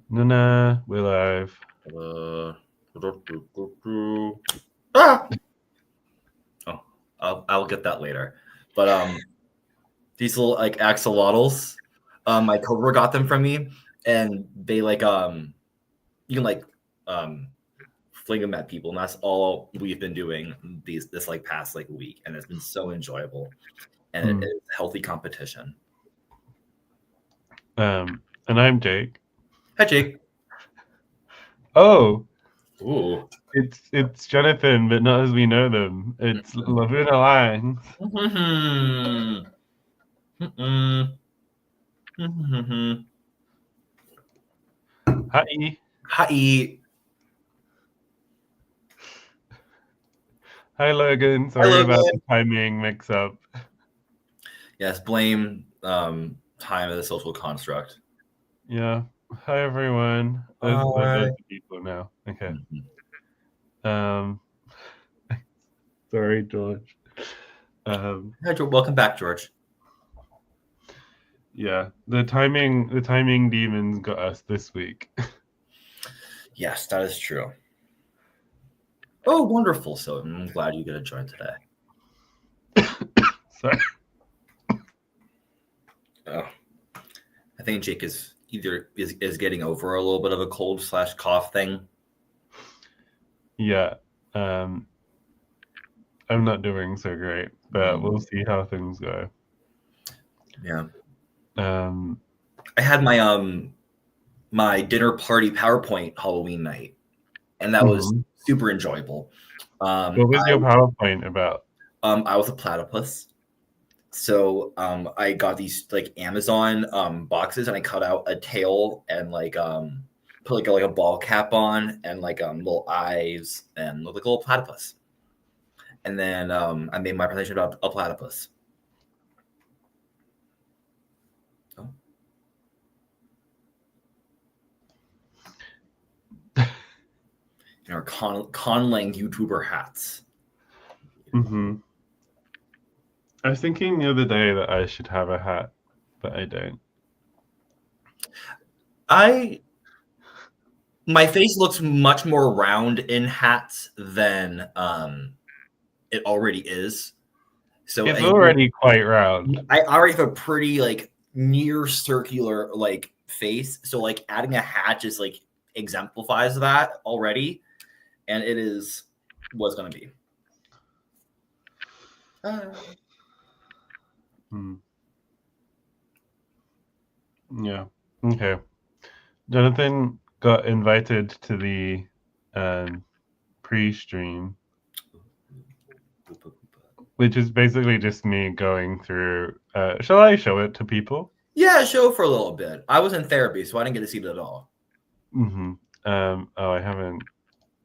Nana, we're live. Ah! Oh, I'll get that later. But these little like axolotls, my coworker got them from me, and they like you can like fling them at people, and that's all we've been doing this like past like week, and it's been so enjoyable, and it is healthy competition. And I'm Jake. Hi, Jake. Oh, Ooh. it's Jonathan, but not as we know them. It's Lavuna Lang. Hi. Hi. Hi, Logan. Hi, Sorry about the Logan. timing mix-up. Yes, blame time as a social construct. Yeah. Hi, everyone. There's loads of people now. Okay. Sorry, George. Hi, George. Welcome back, George. Yeah, the timing demons got us this week. Yes, that is true. Oh, wonderful. So I'm glad you get to join today. Sorry. Oh, I think Jake is either is getting over a little bit of a cold/cough thing. Yeah. I'm not doing so great, but we'll see how things go. Yeah. I had my dinner party PowerPoint Halloween night, and that was super enjoyable. What was your PowerPoint about? I was a platypus. So I got these like Amazon boxes, and I cut out a tail and like put like a ball cap on and like little eyes and look like a little platypus. And then I made my presentation about a platypus. Oh. In our Conlang YouTuber hats. I was thinking the other day that I should have a hat, but I don't. My face looks much more round in hats than it already is. So it's already quite round. I already have a pretty like near circular like face. So like adding a hat just like exemplifies that already, and it is what's going to be. Yeah. Okay. Jonathan got invited to the pre-stream, which is basically just me going through. Shall I show it to people? Yeah, show for a little bit. I was in therapy, so I didn't get to see it at all. Oh, I haven't.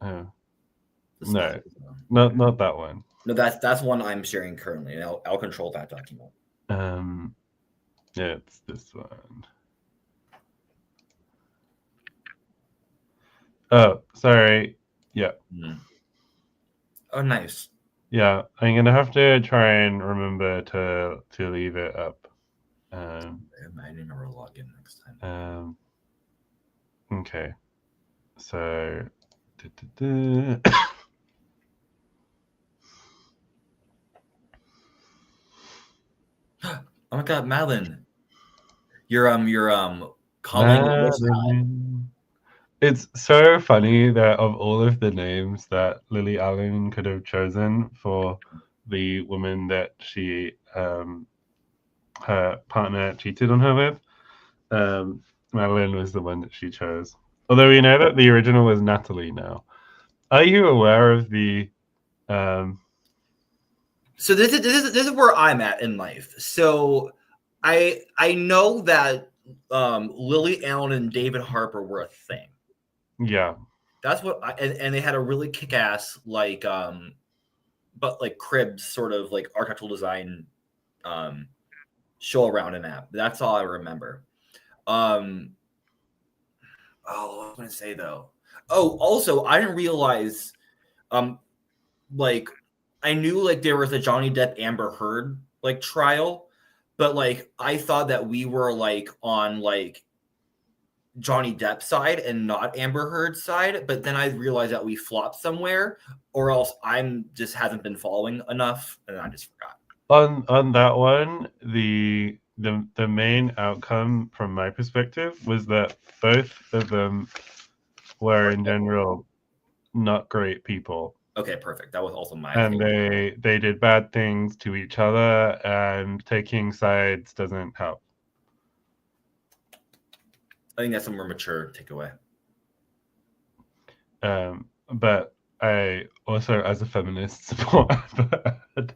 No, not that one. No, that's one I'm sharing currently, and I'll control that document. Yeah, it's this one. Oh, sorry. Yeah. Oh, nice. Yeah, I'm gonna have to try and remember to leave it up. I didn't remember to log in next time. Okay. So. Oh my God, Madeline, you're calling. It's so funny that of all of the names that Lily Allen could have chosen for the woman that she her partner cheated on her with, Madeline was the one that she chose. Although we know that the original was Natalie now. Are you aware of the So this is where I'm at in life. So I know that Lily Allen and David Harper were a thing. Yeah. That's what and they had a really kick-ass like but like cribs sort of like architectural design show around an app. That's all I remember. Oh, what was I gonna say though? Oh, also I didn't realize like I knew like there was a Johnny Depp Amber Heard like trial, but like I thought that we were like on like Johnny Depp side and not Amber Heard's side, but then I realized that we flopped somewhere, or else I'm just hasn't been following enough, and I just forgot. On that one, the main outcome from my perspective was that both of them were in general not great people. Okay, perfect. That was also my And thing. they did bad things to each other, and taking sides doesn't help. I think that's a more mature takeaway. But I also, as a feminist, support Amber Heard.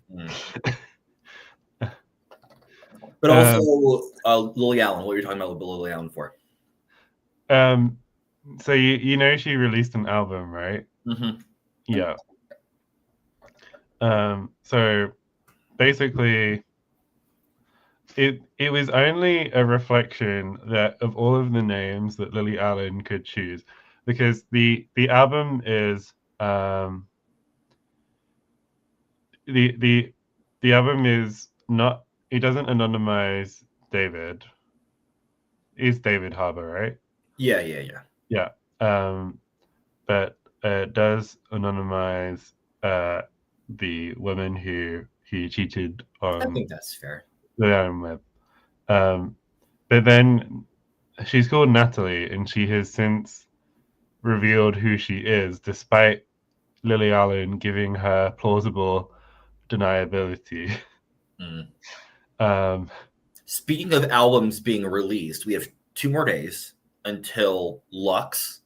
But also, Lily Allen. What are you talking about Lily Allen for? So you know she released an album, right? Mm-hmm. Yeah. So basically, it was only a reflection that of all of the names that Lily Allen could choose, because the album is the the album is not, it doesn't anonymize David. It's David Harbour, right? Yeah. Yeah. But it does anonymize the woman who he cheated I on think that's fair. the album with. But then she's called Natalie, and she has since revealed who she is, despite Lily Allen giving her plausible deniability. Um, Speaking of albums being released, we have 2 more days until Lux.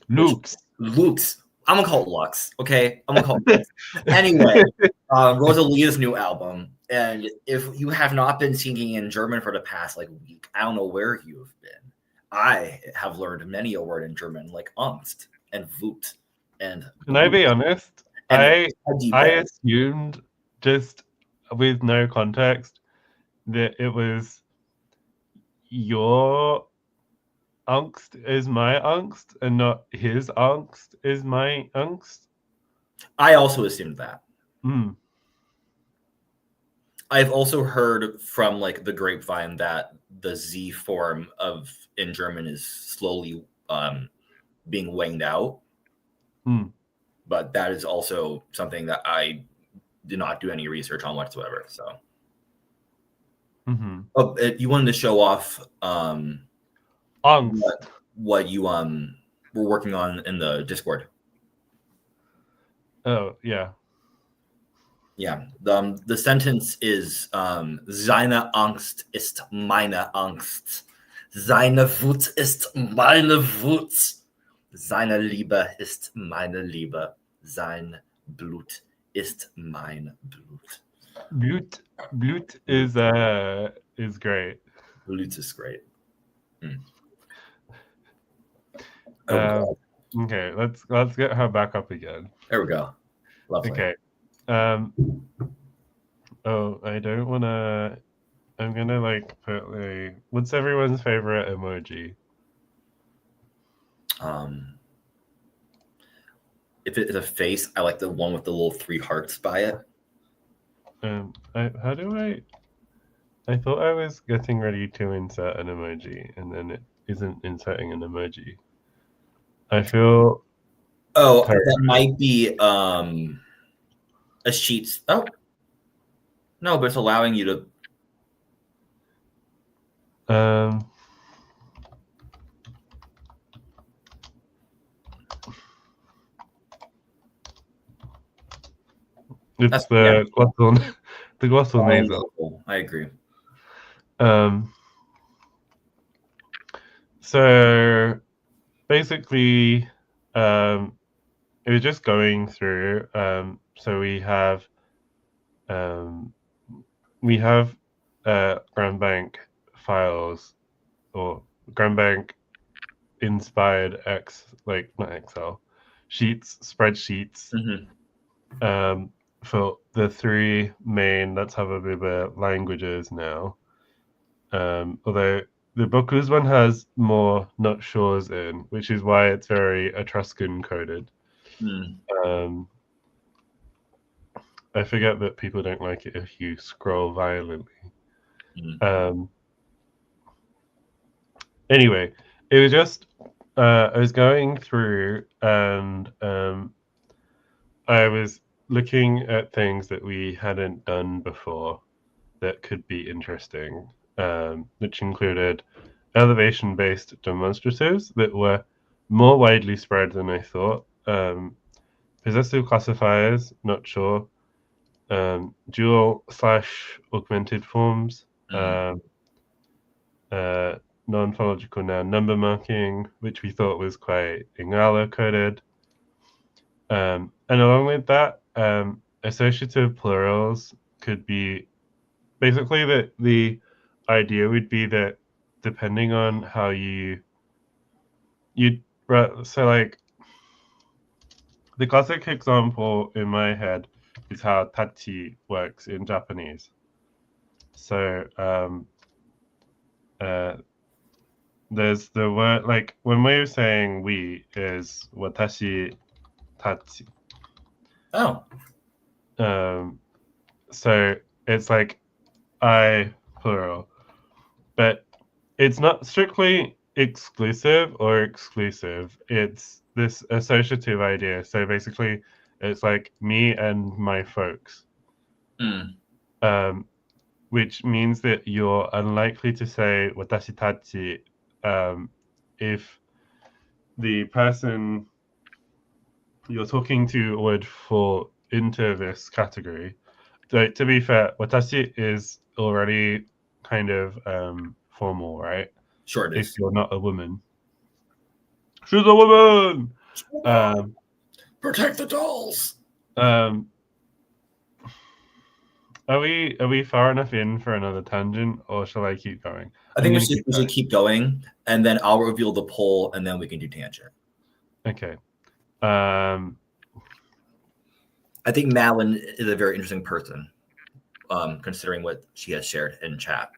Lux. Lux. I'm gonna call it Lux. Okay, I'm gonna call it Lux. Anyway, Rosalia's new album, and if you have not been singing in German for the past like week, I don't know where you have been. I have learned many a word in German, like Angst and Wut and. Can I be honest? And I assumed, just with no context, that it was your angst is my angst and not his angst is my angst. I also assumed that. Mm. I've also heard from like the grapevine that the Z form of in German is slowly being waned out. Mm. But that is also something that I did not do any research on whatsoever. So, Mm-hmm. You wanted to show off Angst. what you were working on in the Discord. Oh yeah. Yeah. The sentence is seine Angst ist meine Angst. Seine Wut ist meine Wut. Seine Liebe ist meine Liebe. Sein Blut ist mein Blut. Blut is great. Blut is great. Okay, let's get her back up again. There we go. Lovely. Okay. Oh, I don't wanna. I'm gonna like put like, what's everyone's favorite emoji? If it is a face, I like the one with the little 3 hearts by it. How do I thought I was getting ready to insert an emoji, and then it isn't inserting an emoji. I feel. Oh, that might be a sheets. Oh, no, but it's allowing you to. It's the glottal, the glottal nasal. I agree. So basically, it was just going through. So we have Grand Bank files, or Grand Bank inspired like not Excel sheets, spreadsheets. For the 3 main Let's Have a Bibber languages now. Although the Bocuse one has more not sures in, which is why it's very Etruscan coded. I forget that people don't like it if you scroll violently. Anyway, it was just I was going through and I was looking at things that we hadn't done before that could be interesting, which included elevation-based demonstratives that were more widely spread than I thought. Possessive classifiers, not sure. Dual/augmented forms. Non-phonological noun number marking, which we thought was quite Ingala coded. And along with that, associative plurals could be basically the idea would be that depending on how you so like the classic example in my head is how tachi works in Japanese. So there's the word like when we're saying we is watashi tachi. Oh. So it's like I plural, but it's not strictly exclusive or exclusive. It's this associative idea. So basically, it's like me and my folks, which means that you're unlikely to say watashi tachi if the person you're talking to would fall into this category. So, to be fair, watashi is already kind of formal, right? Sure it is. If you're not a woman. She's a woman! Protect the dolls! Are we far enough in for another tangent, or shall I keep going? I think we should keep going, and then I'll reveal the poll, and then we can do tangent. Okay. I think Madeline is a very interesting person, considering what she has shared in chat.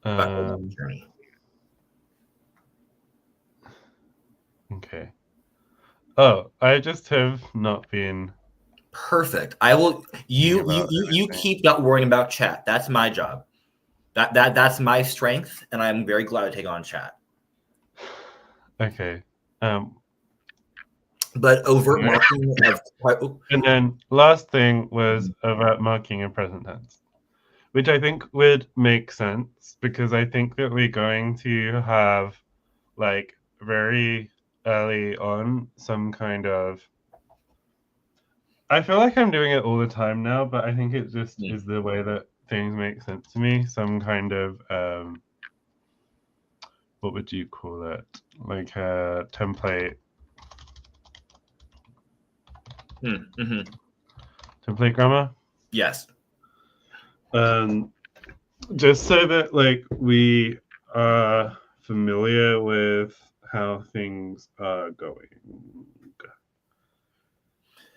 Journey. Okay. Oh, I just have not been perfect. I will. You keep not worrying about chat. That's my job. That's my strength, and I'm very glad to take on chat. Okay. But overt marking of and then last thing was overt marking in present tense, which I think would make sense because I think that we're going to have like very early on some kind of I feel like I'm doing it all the time now, but I think it just is the way that things make sense to me. Some kind of what would you call it? Like a template. Template grammar? Yes. Just so that like we are familiar with how things are going.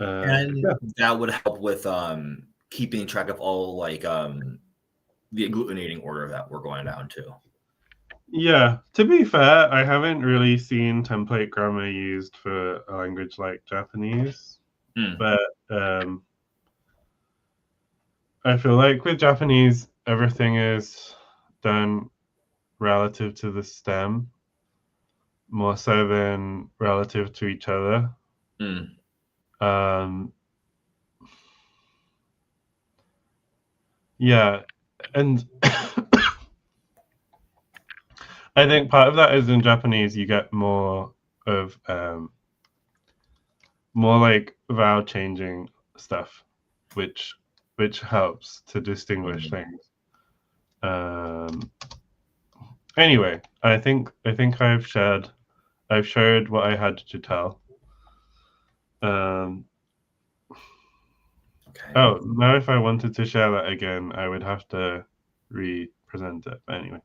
And that would help with keeping track of all like the agglutinating order that we're going down to. Yeah, to be fair, I haven't really seen template grammar used for a language like Japanese, but I feel like with Japanese, everything is done relative to the stem more so than relative to each other. Yeah, and I think part of that is in Japanese you get more of more like vowel changing stuff, which helps to distinguish things. Anyway, I think I've showed what I had to tell. Okay. Oh, now if I wanted to share that again, I would have to re-present it. But anyway,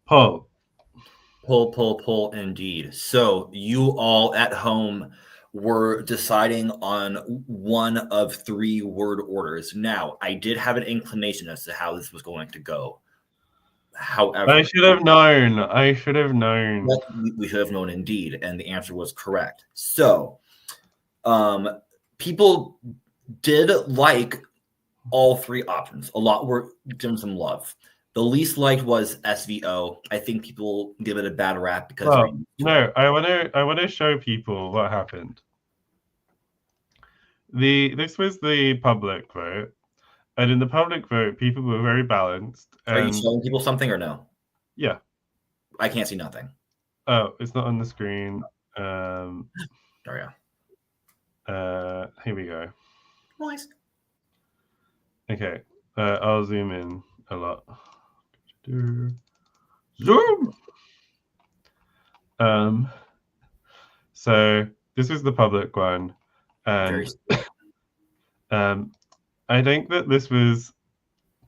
Pull, indeed. So you all at home were deciding on one of 3 word orders. Now, I did have an inclination as to how this was going to go. However, I should have known. We should have known indeed, and the answer was correct. So, people did like all 3 options. A lot were giving some love. The least liked was SVO. I think people give it a bad rap because I want to show people what happened. This was the public vote, and in the public vote, people were very balanced. Are you showing people something or no? Yeah, I can't see nothing. Oh, it's not on the screen. Oh yeah. Here we go. Nice. Okay, I'll zoom in a lot. Zoom. So this is the public one, and I think that this was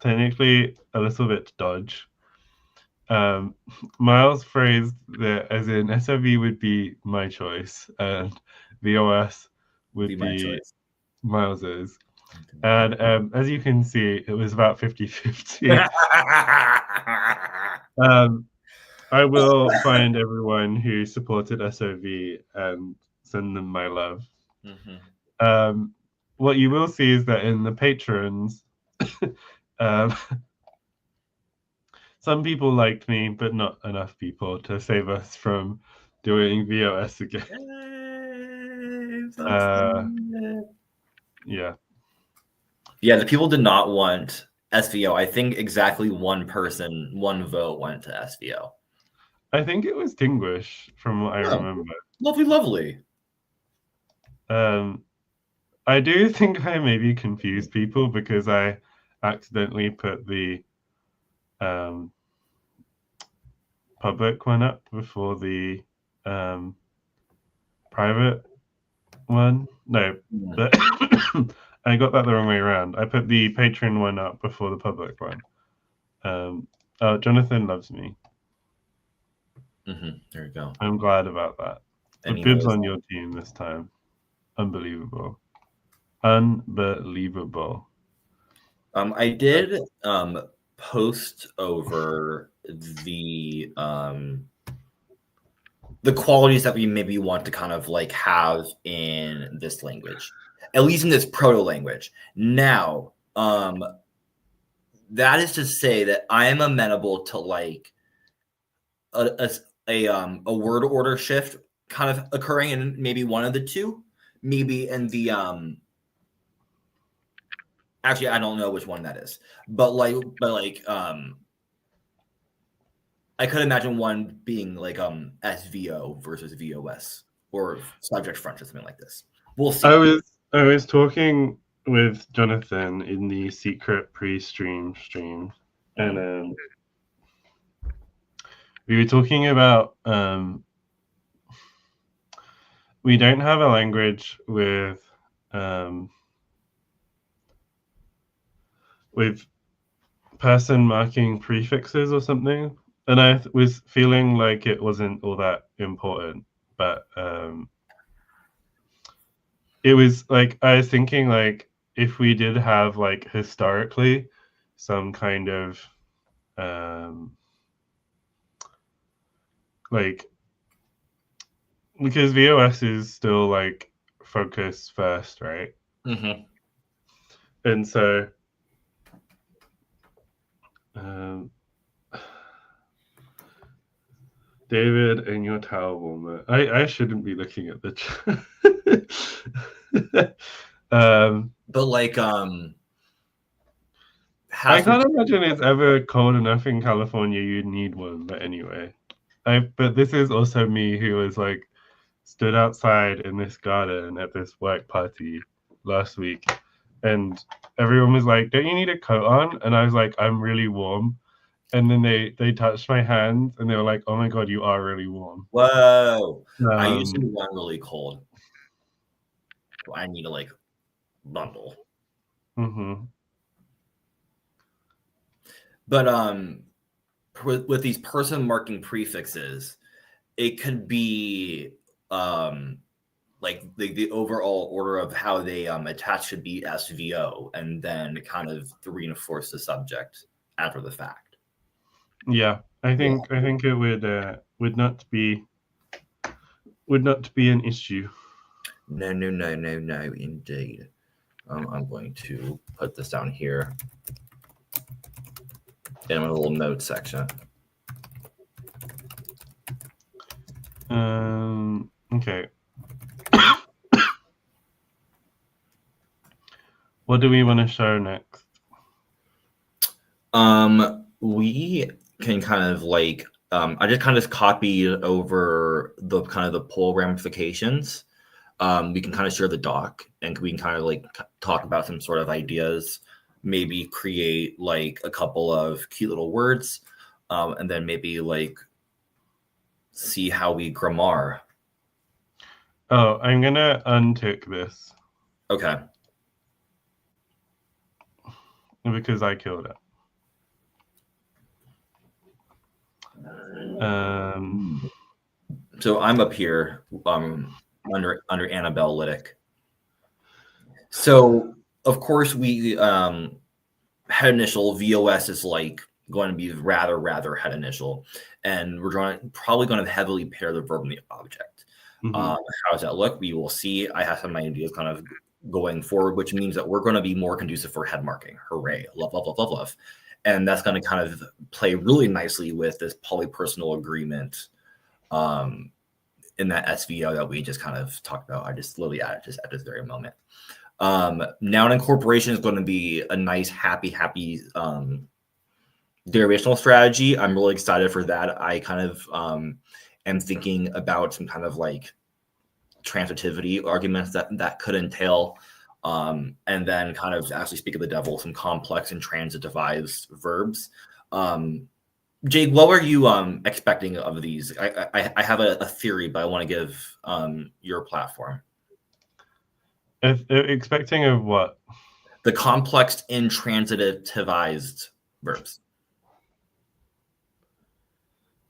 technically a little bit dodge. Miles phrased that as in SOV would be my choice and VOS would be Miles's. And as you can see, it was about 50-50. I will find everyone who supported SOV and send them my love. What you will see is that in the patrons, some people liked me, but not enough people to save us from doing VOS again. Yeah. Yeah, the people did not want SVO. I think exactly one vote went to SVO. I think it was Tinguish, from what I remember. Lovely. I do think I maybe confused people because I accidentally put the public one up before the private one. No, but I got that the wrong way around. I put the Patreon one up before the public one. Jonathan loves me. There you go. I'm glad about that. The bibs on your team this time. Unbelievable. Unbelievable. I did post over the qualities that we maybe want to kind of like have in this language, at least in this proto-language. Now, that is to say that I am amenable to like a word order shift kind of occurring in maybe one of the two, maybe in the actually I don't know which one that is, but I could imagine one being like SVO versus VOS or subject front or something like this. We'll see. I was talking with Jonathan in the secret pre-stream, and we were talking about we don't have a language with person marking prefixes or something, and I was feeling like it wasn't all that important, but it was like I was thinking like if we did have like historically some kind of like, because VOS is still like focus first, right? And so David and your towel warmer. I shouldn't be looking at the chat. But like I can't imagine it's ever cold enough in California you'd need one, but anyway. But this is also me who was like stood outside in this garden at this work party last week, and everyone was like, "Don't you need a coat on?" And I was like, "I'm really warm." And then they touched my hands and they were like, "Oh my god, you are really warm." Whoa! I usually want really cold. I need to like bundle. But with these person marking prefixes, it could be like the overall order of how they attach should be SVO, and then kind of reinforce the subject after the fact. Yeah, I think it would not be an issue. No, indeed. I'm going to put this down here. in a little notes section. Okay. What do we want to show next? We can kind of like I just kind of copied over the kind of the pull ramifications. We can kind of share the doc and we can kind of like talk about some sort of ideas, maybe create like a couple of cute little words, and then maybe like see how we grammar. Oh, I'm gonna untick this. Okay. Because I killed it. So I'm up here under Annabelle Lytic. So of course we head initial VOS is like going to be rather head initial, and we're probably going to heavily pair the verb and the object. How does that look? We will see. I have some ideas kind of going forward, which means that we're going to be more conducive for head marking. Hooray! Love. And that's going to kind of play really nicely with this polypersonal agreement in that SVO that we just kind of talked about. I just literally added just at this very moment. Noun incorporation is going to be a nice, happy derivational strategy. I'm really excited for that. I kind of am thinking about some kind of like transitivity arguments that could entail, and then kind of actually speak of the devil, some complex and transitivized verbs. Jake, what were you expecting of these? I have a theory, but I want to give your platform. Expecting of what? The complex intransitivized verbs.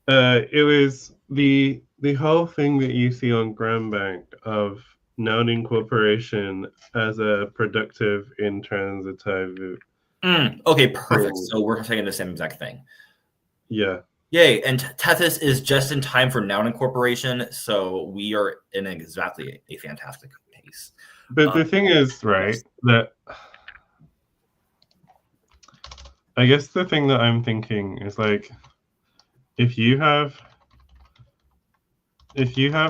It was the whole thing that you see on Grandbank of noun incorporation as a productive intransitive. Okay, perfect. So we're saying the same exact thing. Yeah. Yay. And Tethys is just in time for noun incorporation. So we are in exactly a fantastic pace. But the thing is, right, that I guess the thing that I'm thinking is like, if you have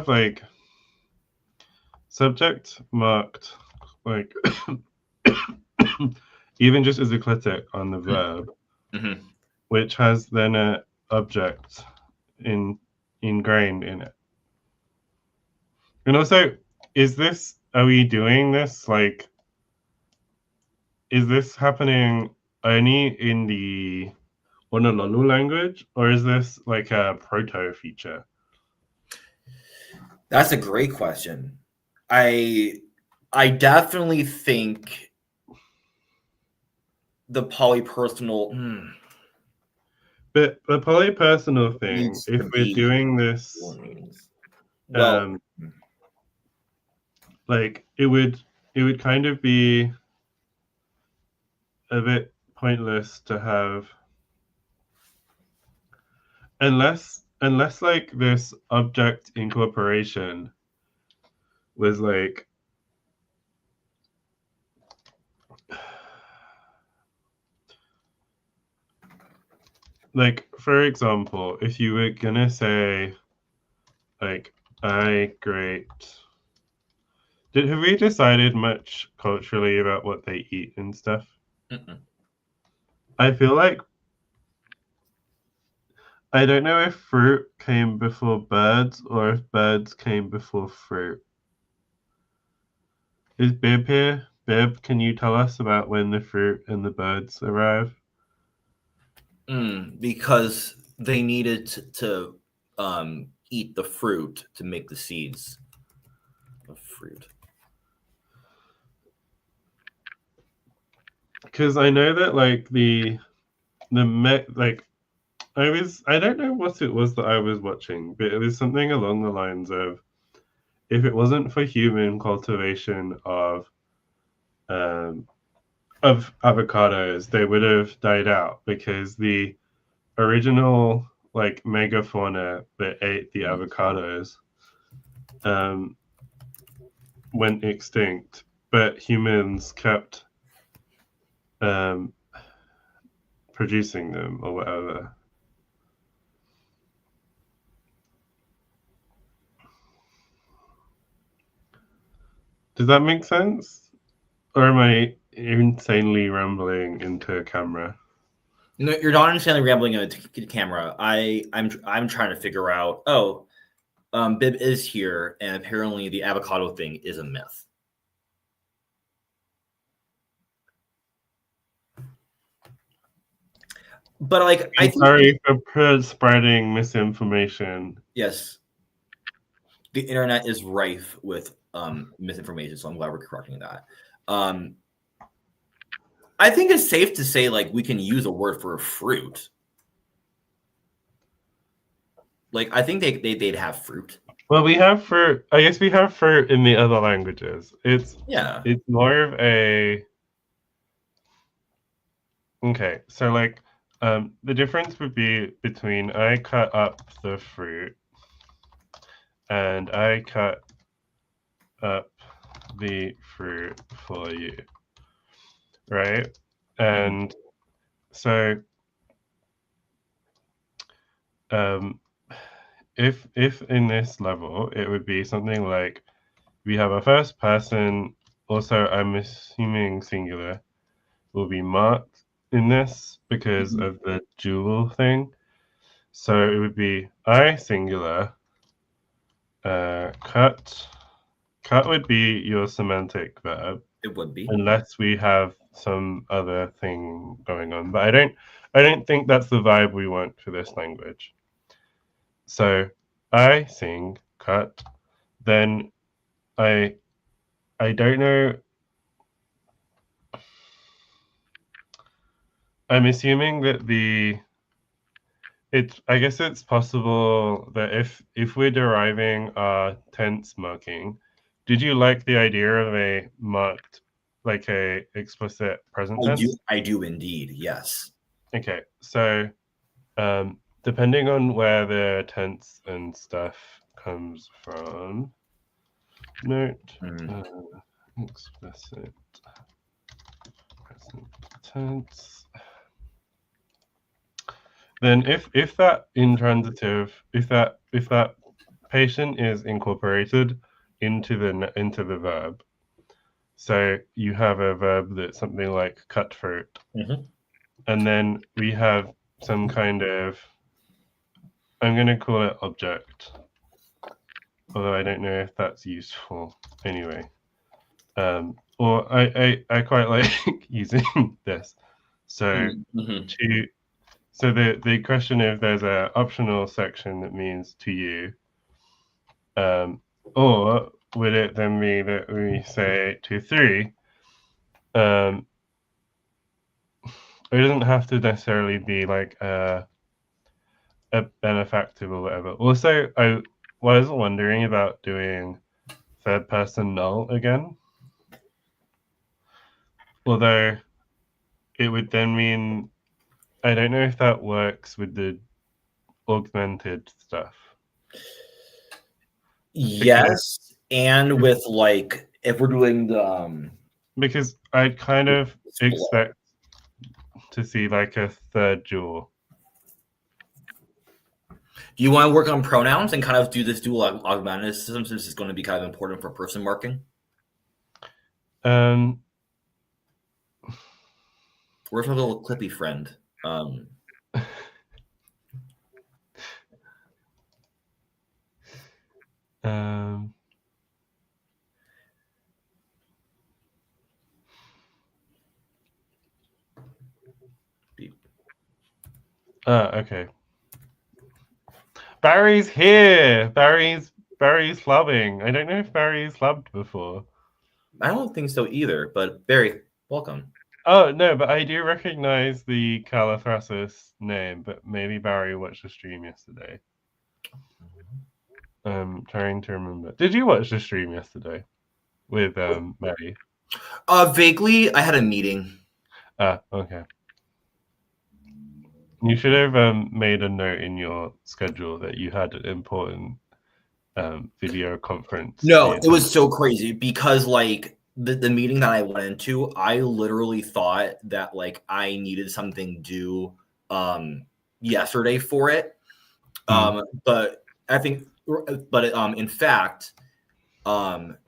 like subject marked like even just as eclectic on the verb, which has then a object ingrained in it. And also, are we doing this like, is this happening only in the Honolulu language, or is this like a proto feature? That's a great question. I definitely think the polypersonal. But the polypersonal thing, if we're doing this, well, like it would kind of be a bit pointless to have unless like this object incorporation was like for example, if you were gonna say like have we decided much culturally about what they eat and stuff? I feel like I don't know if fruit came before birds or if birds came before fruit. Is Bib here? Bib, can you tell us about when the fruit and the birds arrive? Because they needed to eat the fruit to make the seeds of fruit. Because I know that like I don't know what it was that I was watching, but it was something along the lines of, if it wasn't for human cultivation of avocados, they would have died out because the original like megafauna that ate the avocados went extinct, but humans kept producing them or whatever. Does that make sense? Or am I insanely rambling into a camera? No, you're not insanely rambling into the camera. I'm trying to figure out. Oh, Bib is here, and apparently the avocado thing is a myth. But like, I think, sorry for spreading misinformation. yes, the internet is rife with misinformation, so I'm glad we're correcting that. I think it's safe to say like we can use a word for a fruit. Like I think they'd have fruit. Well, we have fruit. I guess we have fruit in the other languages. It's more of a okay. So like, the difference would be between I cut up the fruit and I cut up the fruit for you, right? And so, if in this level, it would be something like we have a first person. Also, I'm assuming singular will be marked in this because of the dual thing. So it would be I singular. Cut. Cut would be your semantic verb. It would be, unless we have some other thing going on. But I don't think that's the vibe we want for this language. So I sing cut. Then I don't know. I'm assuming that I guess it's possible that if we're deriving our tense marking, did you like the idea of a marked, like a explicit present tense? I do indeed, yes. Okay, so depending on where the tense and stuff comes from, note explicit present tense. Then if that intransitive, if that patient is incorporated into the verb, so you have a verb that's something like cut fruit, and then we have some kind of, I'm going to call it object, although I don't know if that's useful anyway. Or I quite like using this. So so the question if there's an optional section that means to you, or would it then be that we say to three? It doesn't have to necessarily be like a benefactive or whatever. Also, I was wondering about doing third person null again. Although it would then mean, I don't know if that works with the augmented stuff. Yes, and with like if we're doing the because I'd kind of expect to see like a third jaw. Do you want to work on pronouns and kind of do this dual augmented system since it's going to be kind of important for person marking? Where's my little clippy friend? Okay. Barry's here. Barry's flubbing. I don't know if Barry's flubbed before. I don't think so either, but Barry, welcome. Oh, no, but I do recognize the Calathrasis name, but maybe Barry watched the stream yesterday. I'm trying to remember. Did you watch the stream yesterday with Mary? Vaguely, I had a meeting. Okay. You should have made a note in your schedule that you had an important video conference. No, it was so crazy because like the meeting that I went into, I literally thought that like I needed something due yesterday for it. But I think, in fact, I'm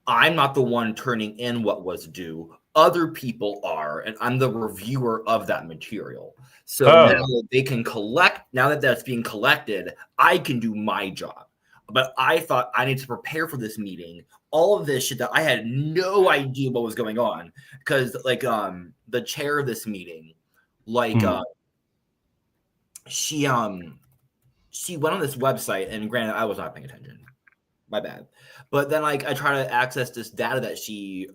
not the one turning in what was due. Other people are, and I'm the reviewer of that material. So now they can collect. Now that that's being collected, I can do my job. But I thought I need to prepare for this meeting. All of this shit that I had no idea what was going on, because like the chair of this meeting, like she went on this website, and granted I was not paying attention. My bad. But then like I try to access this data that she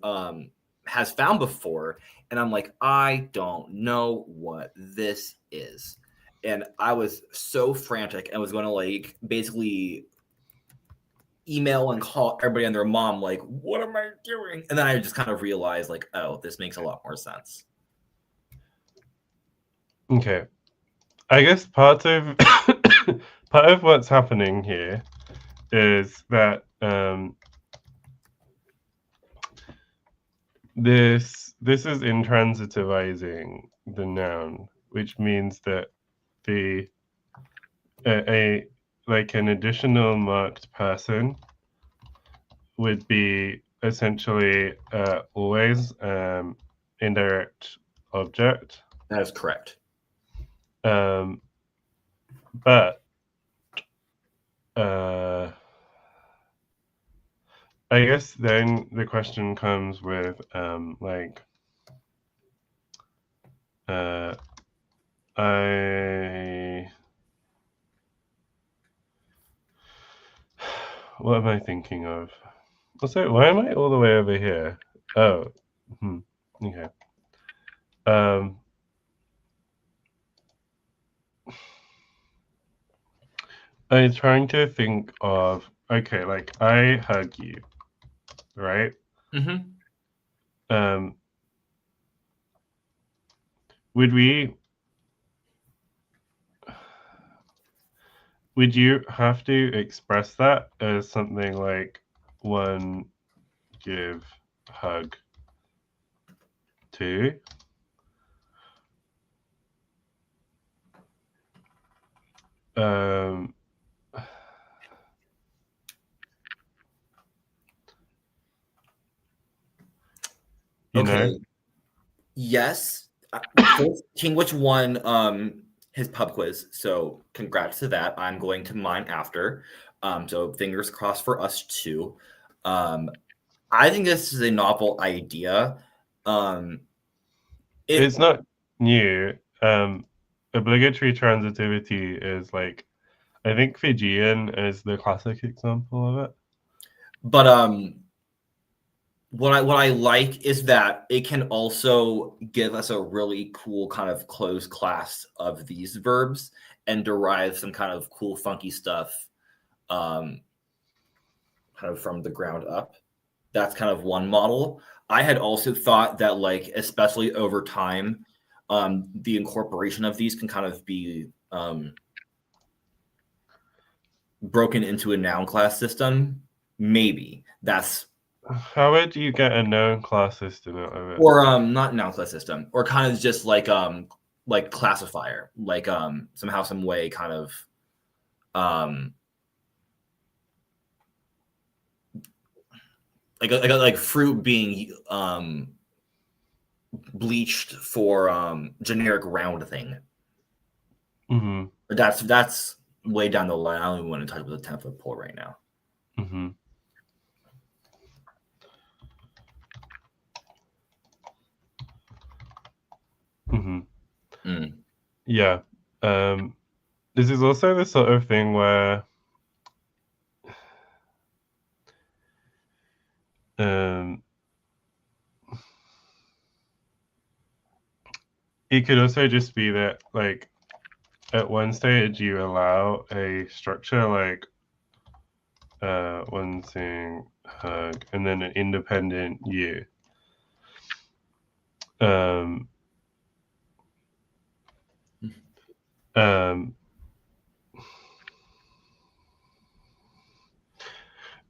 has found before, and I'm like, I don't know what this is. And I was so frantic and was going to like basically email and call everybody and their mom, like, what am I doing? And then I just kind of realized, like, oh, this makes a lot more sense. Okay. I guess part of part of what's happening here is that this is intransitivizing the noun, which means that the a like an additional marked person would be essentially always indirect object. That is correct. But I guess then the question comes with like what am I thinking of? Also, why am I all the way over here? Oh, okay. I'm trying to think of, okay, like I hug you, right? Would you have to express that as something like one give hug two? You know? Yes. King Witch won his pub quiz, so congrats to that. I'm going to mine after. So fingers crossed for us too. I think this is a novel idea. It's not new. Obligatory transitivity is like, I think Fijian is the classic example of it. But what I like is that it can also give us a really cool kind of closed class of these verbs and derive some kind of cool funky stuff kind of from the ground up. That's kind of one model. I had also thought that, like, especially over time, the incorporation of these can kind of be broken into a noun class system. Maybe that's how would you get a noun class system out of it? Or not noun class system, or kind of just like classifier, like somehow, some way, kind of like fruit being bleached for generic round thing. That's way down the line. I don't even want to touch with a 10-foot pole right now. Yeah. This is also the sort of thing where it could also just be that, like, at one stage you allow a structure like one thing hug and then an independent you.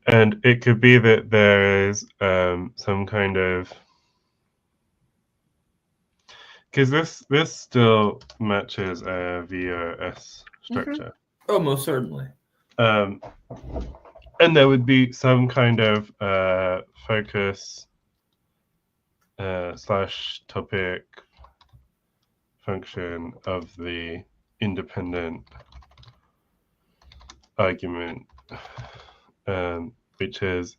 And it could be that there is some kind of, because this still matches a VOS structure. Oh, most certainly. And there would be some kind of focus slash topic function of the independent argument, which is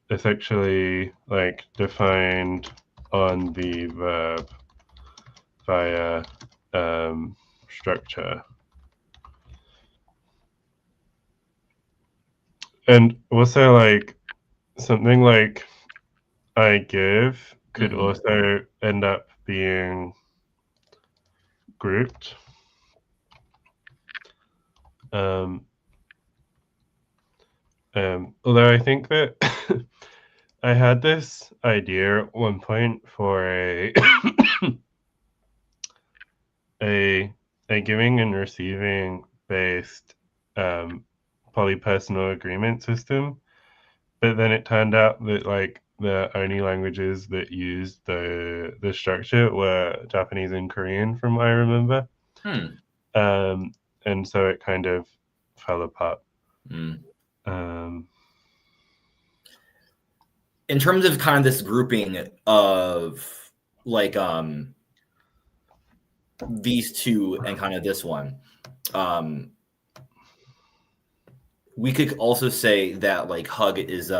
essentially like defined on the verb via structure. And also like something like I give could also end up being grouped. Although I think that I had this idea at one point for a a giving and receiving based polypersonal agreement system, but then it turned out that like the only languages that used the structure were Japanese and Korean, from what I remember. And so it kind of fell apart. In terms of kind of this grouping of like these two and kind of this one, we could also say that like hug is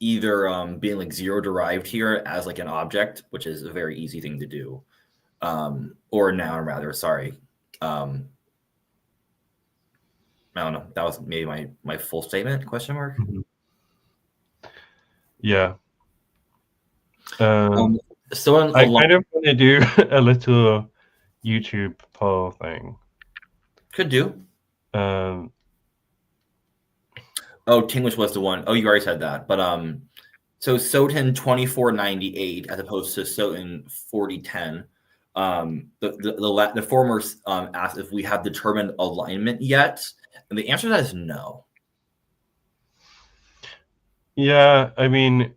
either being like zero derived here as like an object, which is a very easy thing to do, or a noun rather. Sorry. I don't know. That was maybe my full statement? Question mark. Yeah. So I kind of want to do a little YouTube poll thing. Could do. Oh, Tinglish was the one. Oh, you already said that. But so Soten 2498 as opposed to Soten 4010. The former asked if we have determined alignment yet, and the answer to that is no. Yeah, I mean,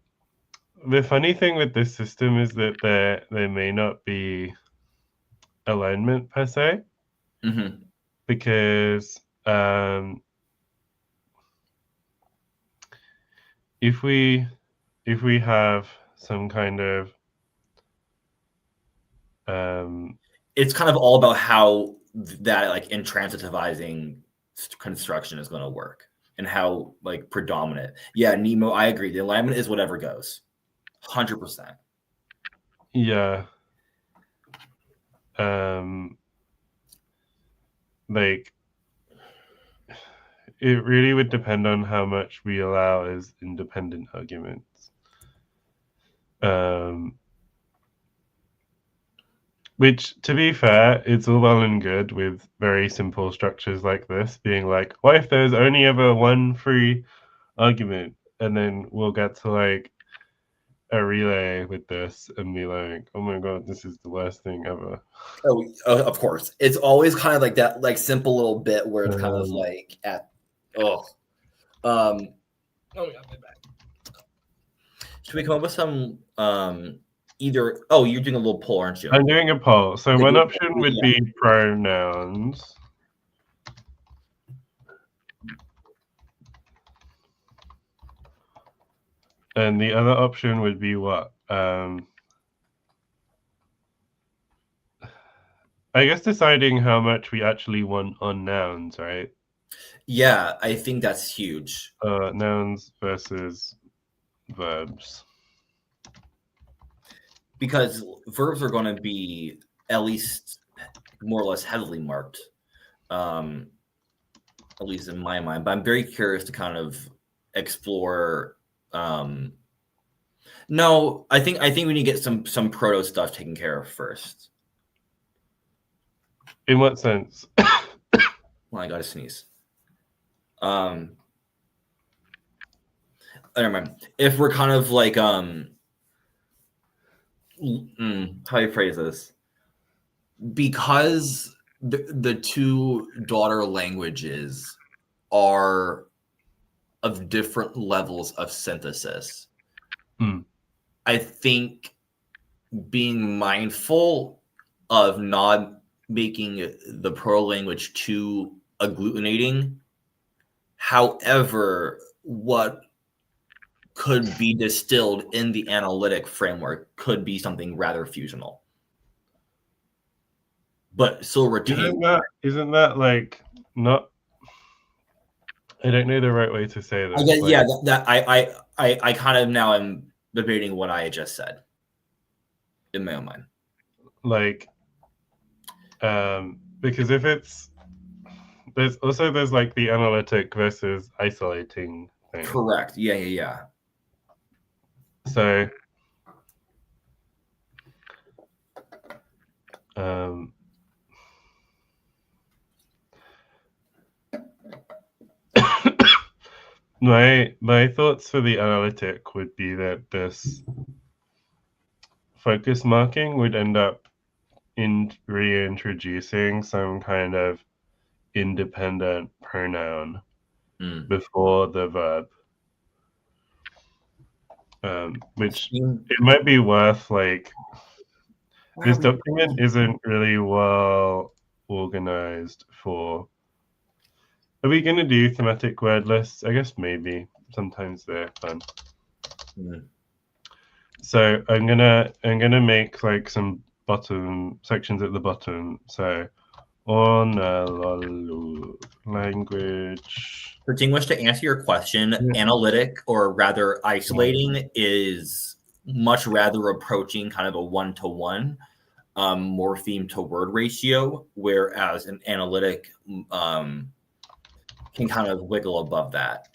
the funny thing with this system is that there may not be alignment per se, because if we have some kind of it's kind of all about how that like intransitivizing construction is going to work and how like predominant. Yeah, Nemo, I agree. The alignment is whatever goes. 100%. Yeah. Like it really would depend on how much we allow as independent arguments. Which, to be fair, it's all well and good with very simple structures like this being like, what if there's only ever one free argument? And then we'll get to like a relay with this and be like, oh my god, this is the worst thing ever. Oh, of course. It's always kind of like that, like simple little bit where it's kind of like at, oh my god, my back. Should we come up with some either? Oh, you're doing a little poll, aren't you? I'm doing a poll. So one option would be pronouns. And the other option would be what? I guess deciding how much we actually want on nouns, right? Yeah, I think that's huge. Nouns versus verbs. Because verbs are going to be at least more or less heavily marked, at least in my mind. But I'm very curious to kind of explore. No, I think we need to get some proto stuff taken care of first. In what sense? Well, I gotta sneeze. Never mind. If we're kind of like how do you phrase this? Because the two daughter languages are of different levels of synthesis. Hmm. I think being mindful of not making the proto-language too agglutinating. However, what could be distilled in the analytic framework could be something rather fusional, but still retain. Isn't that like not? I don't know the right way to say this. Guess, yeah, I kind of now am debating what I just said in my own mind. Like, because if it's there's like the analytic versus isolating thing. Correct. Yeah. So, my thoughts for the analytic would be that this focus marking would end up in reintroducing some kind of independent pronoun before the verb, which it might be worth like. This document isn't really well organized for. Are we going to do thematic word lists? I guess maybe. Sometimes they're fun. So I'm gonna make like some bottom sections at the bottom. So on language. Distinguish, to answer your question, analytic or rather isolating is much rather approaching kind of a 1-to-1 morpheme to word ratio, whereas an analytic can kind of wiggle above that.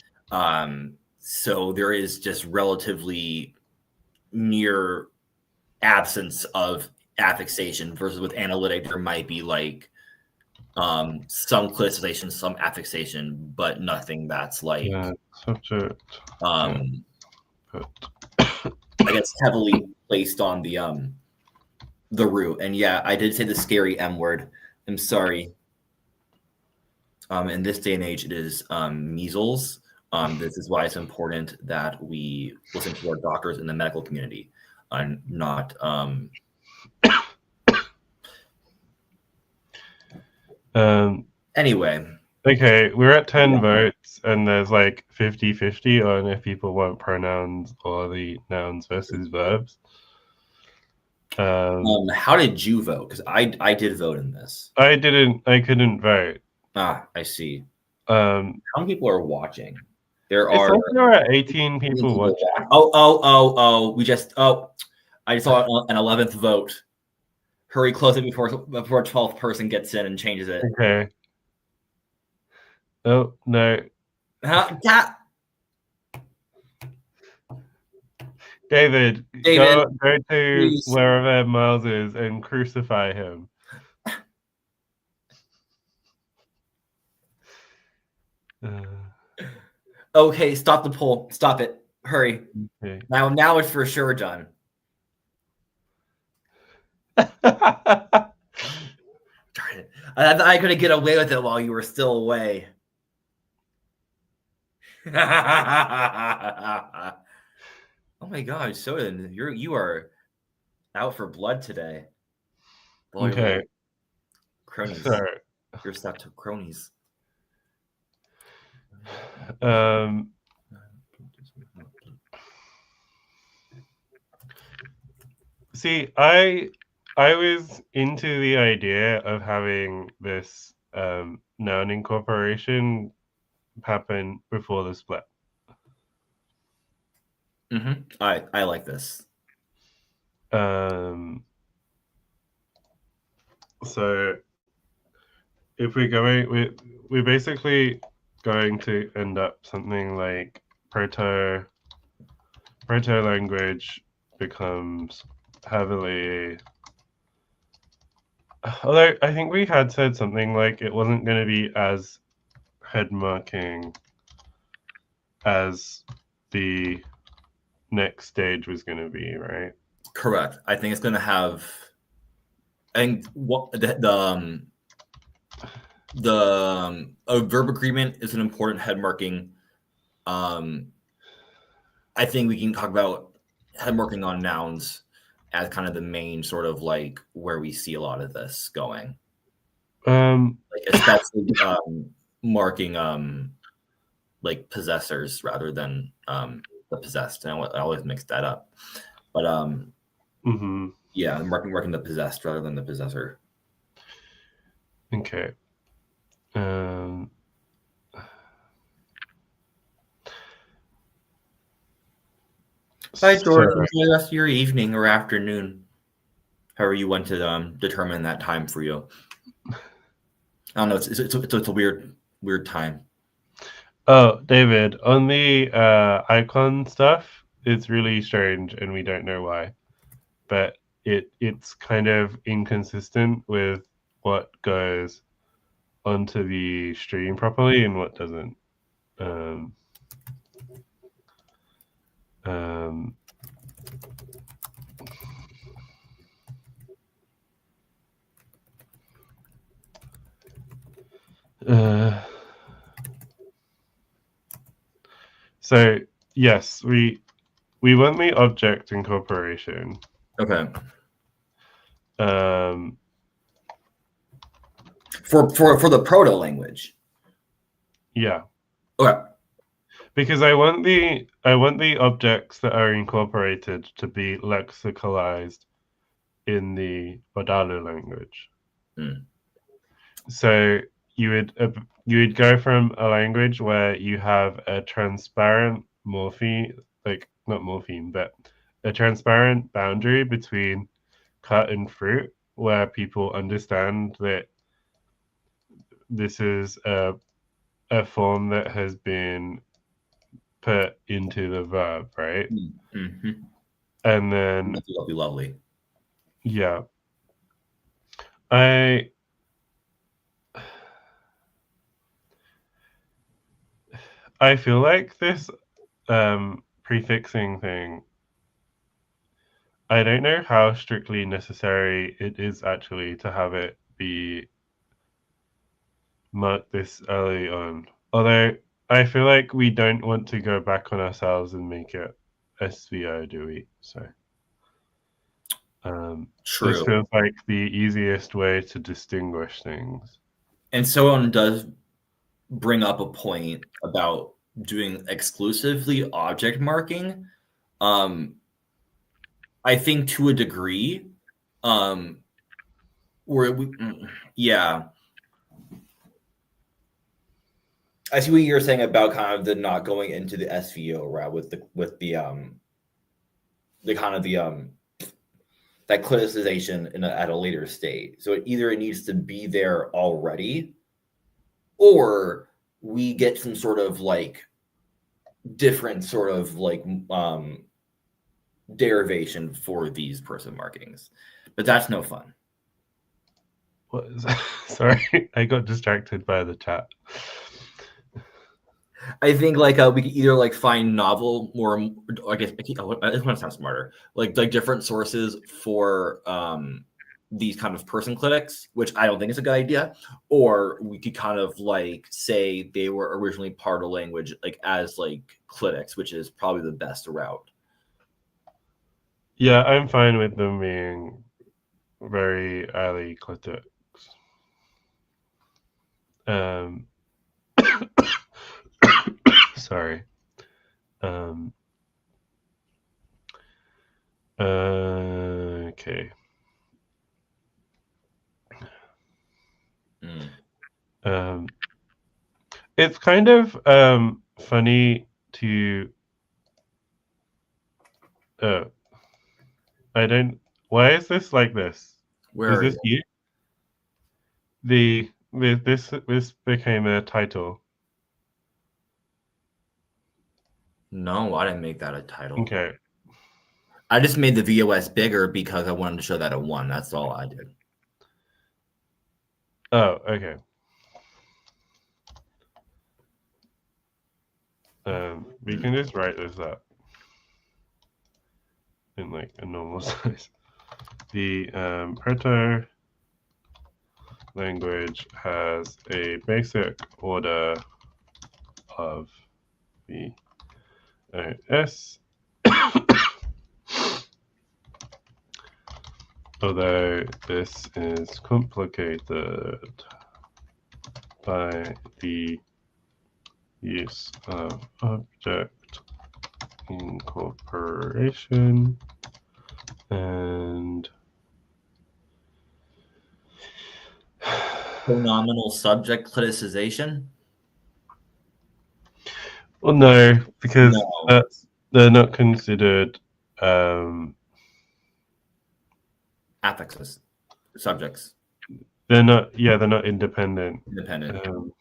So there is just relatively near absence of affixation versus with analytic, there might be like some cliticization, some affixation, but nothing that's like subject. I guess heavily placed on the root. And yeah, I did say the scary M word. I'm sorry. In this day and age, it is measles. This is why it's important that we listen to our doctors in the medical community, not. Anyway. Okay, we're at 10 votes, and there's like 50-50 on if people want pronouns or the nouns versus verbs. How did you vote? Because I did vote in this. I couldn't vote. Ah, I see. How many people are watching? There are 18 people watching. I just saw an 11th vote. Hurry, close it before 12th person gets in and changes it. Okay. Oh, no. David, go to please. Wherever Miles is and crucify him. Okay, stop the poll. Stop it. Hurry. Okay. Now it's for sure done. Darn it. I could get away with it while you were still away. Oh my gosh, Soden, you are out for blood today. Boy, okay. Cronies. Sorry. You're stuck to cronies. See, I was into the idea of having this noun incorporation happen before the split. I like this. So if we're going, we're basically going to end up something like proto-language becomes heavily. Although I think we had said something like it wasn't going to be as head marking as the next stage was going to be, right? Correct. I think it's going to have. And what the verb agreement is an important head marking. I think we can talk about him working on nouns as kind of the main sort of like where we see a lot of this going. Like especially marking like possessors rather than the possessed. And I always mix that up. But yeah, marking the possessed rather than the possessor. Okay. Hi, George. Enjoy the rest of your evening or afternoon. However you want to determine that time for you. I don't know. It's a weird time. Oh, David, on the icon stuff, it's really strange and we don't know why. But it's kind of inconsistent with what goes onto the stream properly and what doesn't. So yes, we want the object incorporation. Okay. For the proto-language. Yeah. Okay. Because I want the objects that are incorporated to be lexicalized in the Odalu language. So you would go from a language where you have a transparent morpheme, like not morpheme, but a transparent boundary between cut and fruit, where people understand that this is a form that has been put into the verb, right? Mm-hmm. And then that'll be lovely. Yeah. I feel like this prefixing thing, I don't know how strictly necessary it is actually to have it be marked this early on. Although I feel like we don't want to go back on ourselves and make it SVO, do we? So True. This feels like the easiest way to distinguish things. And someone does bring up a point about doing exclusively object marking. I think to a degree, where yeah. I see what you're saying about kind of the not going into the SVO route with the kind of the that criticization at a later state. So either it needs to be there already, or we get some sort of like different sort of like derivation for these person markings. But that's no fun. What is Sorry, I got distracted by the chat. I think like we could either like find novel more, I guess I just want to sound smarter, like different sources for these kind of person clinics, which I don't think is a good idea, or we could kind of like say they were originally part of language like as like clinics, which is probably the best route. Yeah, I'm fine with them being very early clitics. Sorry. Okay. It's kind of funny to I don't why is this like this? Where is this you? This became a title. No, I didn't make that a title. Okay. I just made the VOS bigger because I wanted to show that it won. That's all I did. Oh, okay. We can just write this up in like a normal size. The proto language has a basic order of VOS. Although this is complicated by the use of object incorporation and Pronominal subject cliticization. well, no, because No. they're not considered Affixes. Subjects. they're not independent. Independent.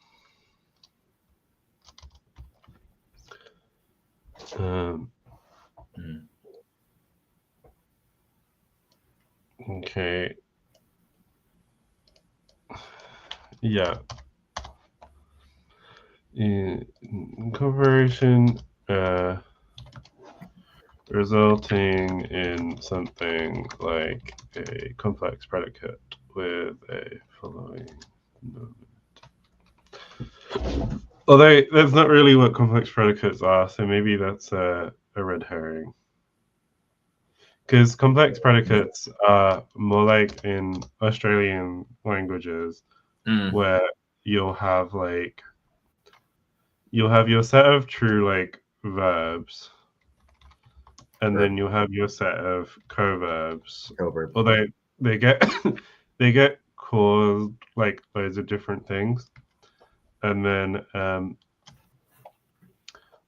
Okay. Yeah. Incorporation resulting in something like a complex predicate with a following note. Although that's not really what complex predicates are, so maybe that's a red herring. Because complex predicates are more like in Australian languages, where you'll have your set of true like verbs, and then you'll have your set of coverbs. Coverb. Although they get they get called like loads of different things, and then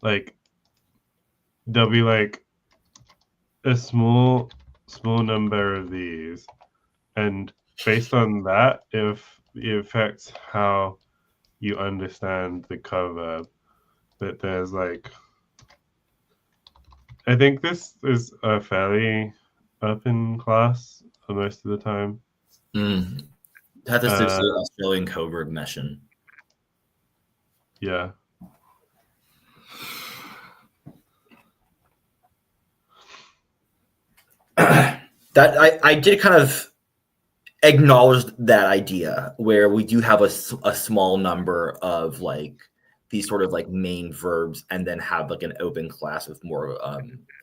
like there'll be like a small number of these, and based on that, if it affects how you understand the coverb. But there's like, I think this is a fairly open class most of the time. Had this to say Australian coverb meshing. Yeah. That I did kind of acknowledge that idea where we do have a small number of like these sort of like main verbs and then have like an open class with more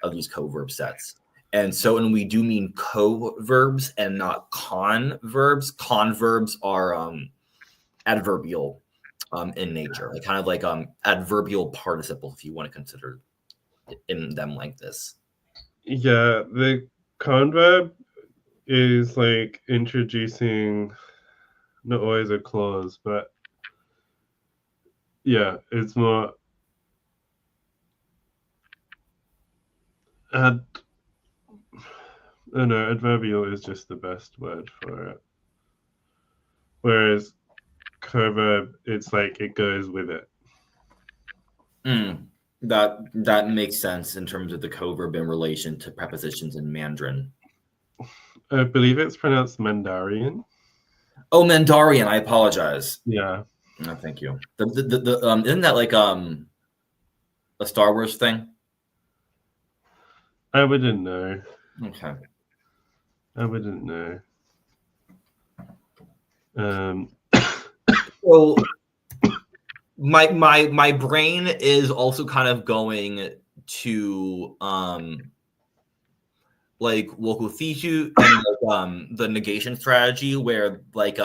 of these coverb sets. And so, and we do mean co-verbs and not converbs. Converbs are adverbial in nature, like kind of like adverbial participles, if you want to consider in them like this. Yeah, the converb is like introducing not always a clause, but yeah, it's more I don't know, adverbial is just the best word for it. Whereas coverb, it's like it goes with it. That makes sense in terms of the coverb in relation to prepositions in Mandarin. I believe it's pronounced Mandarin. Oh, Mandarian. I apologize. Yeah. Oh, thank you. Isn't that like a Star Wars thing? I wouldn't know. Okay. I wouldn't know. Well, my brain is also kind of going to like local thetu and like, the negation strategy where like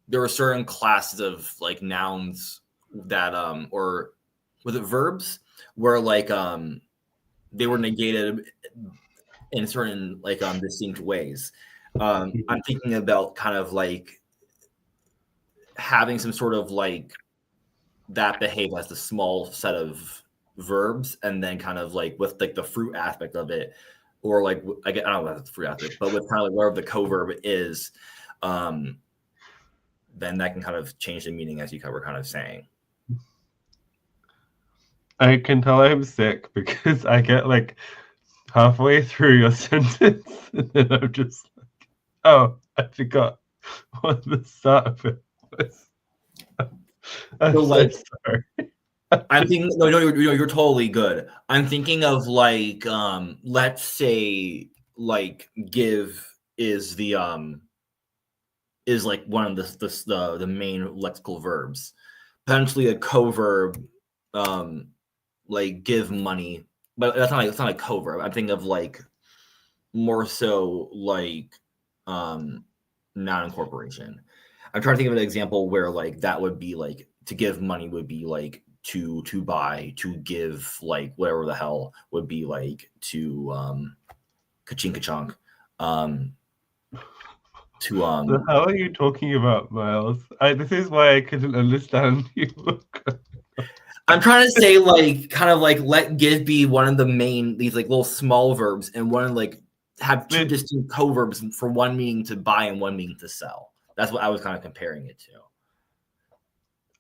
there are certain classes of like nouns that or was it verbs where like they were negated in certain like distinct ways. I'm thinking about kind of like having some sort of like that behave as a small set of verbs, and then kind of like with like the fruit aspect of it, or like I don't know what the fruit aspect, but with kind of like wherever the coverb is, then that can kind of change the meaning as you were kind of saying. I can tell I'm sick because I get like halfway through your sentence and then I'm just like, oh, I forgot what the start of it was. I'm so like, sorry. I'm thinking no, you're totally good. I'm thinking of like let's say like give is the is like one of the main lexical verbs. Potentially a coverb like give money, but that's not like co-verb. I'm thinking of like more so like non-incorporation. I'm trying to think of an example where like that would be like to give money would be like to buy, to give, like whatever the hell would be like to ka-ching ka-chunk. To The hell are you talking about, Miles? This is why I couldn't understand you. I'm trying to say like kind of like let give be one of the main these like little small verbs, and one like have two distinct co-verbs for one meaning to buy and one meaning to sell. That's what I was kind of comparing it to.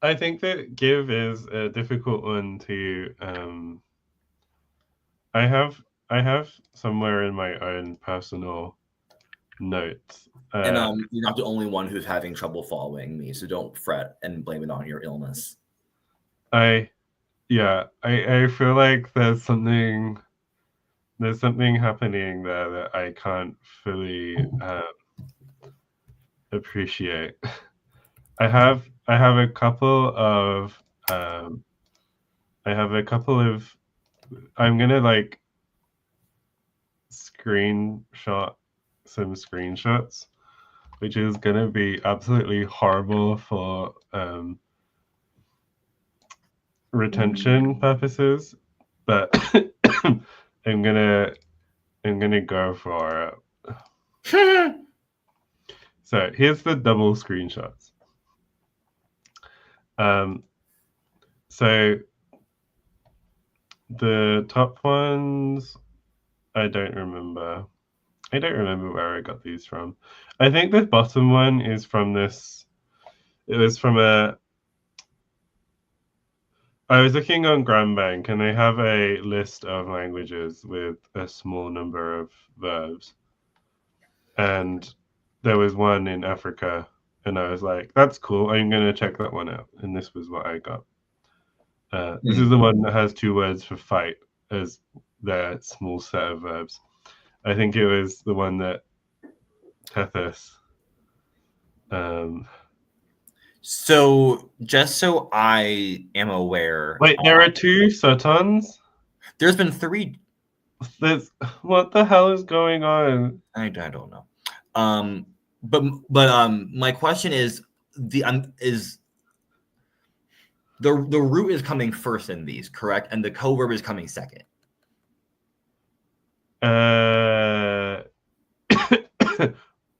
I think that give is a difficult one to I have somewhere in my own personal notes. And you're not the only one who's having trouble following me, so don't fret and blame it on your illness. I feel like there's something happening there that I can't fully appreciate. I have a couple of I'm gonna like screenshot some screenshots, which is gonna be absolutely horrible for retention purposes, but I'm gonna go for it. So here's the double screenshots. So the top ones, I don't remember where I got these from. I think the bottom one is from this. It was from I was looking on GramBank, and they have a list of languages with a small number of verbs. And there was one in Africa, and I was like, that's cool. I'm going to check that one out. And this was what I got. This is the one that has two words for fight as their small set of verbs. I think it was the one that Tethys. So just so I am aware. Wait, there are two Sutons? There's been three. What the hell is going on? I don't know. But my question is the root is coming first in these, correct? And the co-verb is coming second.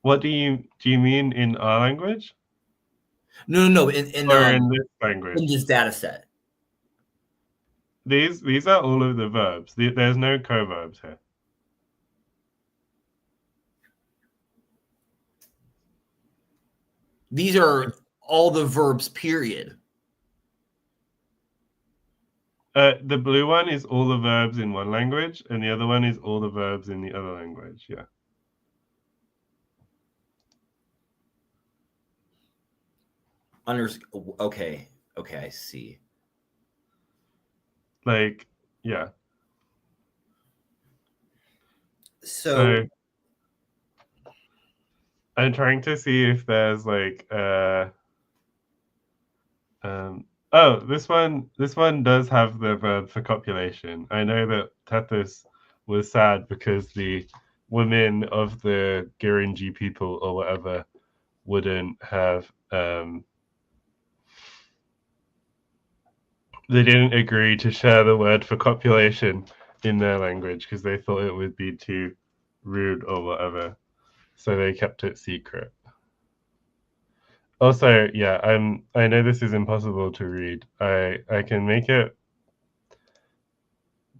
What do you mean in our language? No. In this language. In this data set. These are all of the verbs. There's no co-verbs here. These are all the verbs, period. The blue one is all the verbs in one language, and the other one is all the verbs in the other language. Yeah. Okay, I see. Like, yeah. So I'm trying to see if there's like oh, this one does have the verb for copulation. I know that Tethys was sad because the women of the Gurindji people or whatever wouldn't have they didn't agree to share the word for copulation in their language because they thought it would be too rude or whatever. So they kept it secret. Also, yeah, I know this is impossible to read. I can make it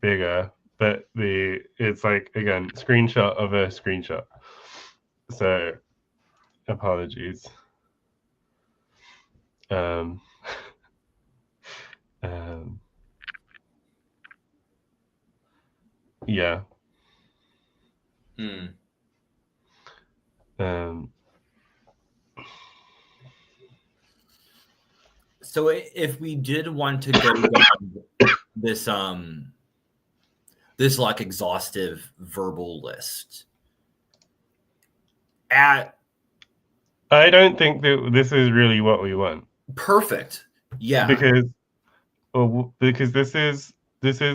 bigger, but it's like, again, screenshot of a screenshot. So apologies. Yeah. So if we did want to go down this like exhaustive verbal list, I don't think that this is really what we want. Perfect. Yeah. Because Well, because this is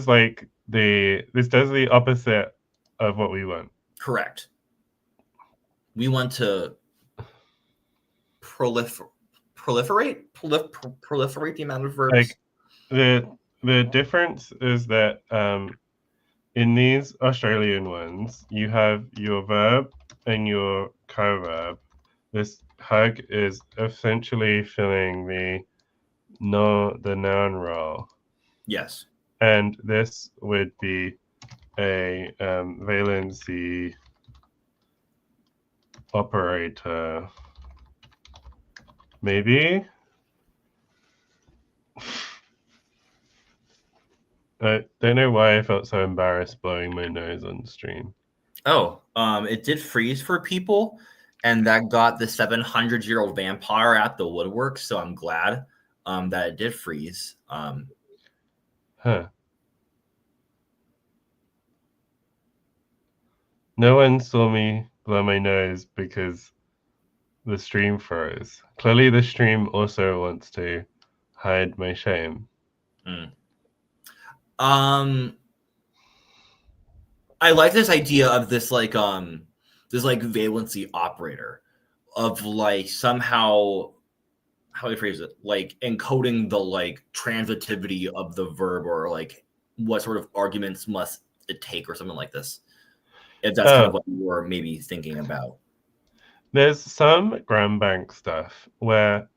like this does the opposite of what we want. Correct. We want to proliferate proliferate the amount of verbs. Like the difference is that in these Australian ones, you have your verb and your co-verb. This hug is essentially filling the noun role, Yes. and this would be a valency operator. Maybe. I don't know why I felt so embarrassed blowing my nose on stream. Oh, it did freeze for people, and that got the 700-year-old vampire at the woodwork. So I'm glad that it did freeze. Huh. No one saw me blow my nose because the stream froze. Clearly, the stream also wants to hide my shame. I like this idea of this like valency operator of like somehow how do you phrase it, like encoding the like transitivity of the verb, or like what sort of arguments must it take or something like this, if that's kind of what you were maybe thinking about. There's some Grandbank stuff where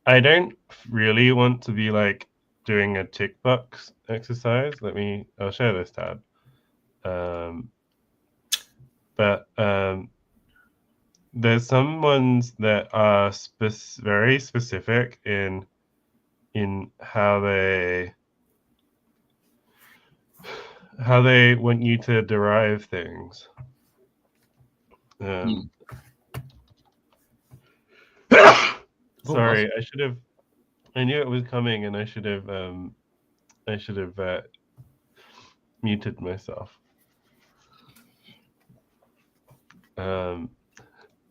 I don't really want to be like doing a tick box exercise. I'll share this tab. But there's some ones that are very specific in how they want you to derive things. Sorry, I knew it was coming, and I should have muted myself.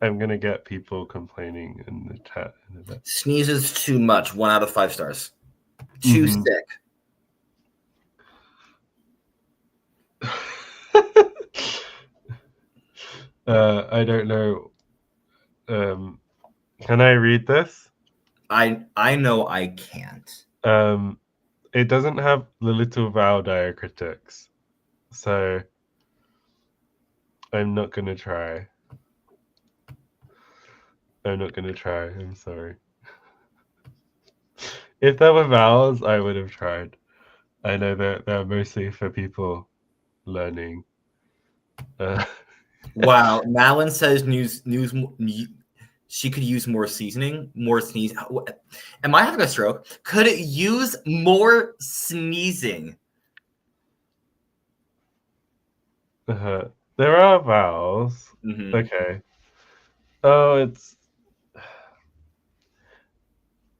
I'm gonna get people complaining in the chat in a bit. Sneezes too much, 1 out of 5 stars. Too sick. I don't know. Can I read this? I know I can't. It doesn't have the little vowel diacritics, so I'm not gonna try. I'm sorry. If there were vowels, I would have tried. I know that they're mostly for people learning. Wow, Malin says she could use more seasoning, more sneeze. Am I having a stroke? Could it use more sneezing? There are vowels. Mm-hmm. Okay. Oh,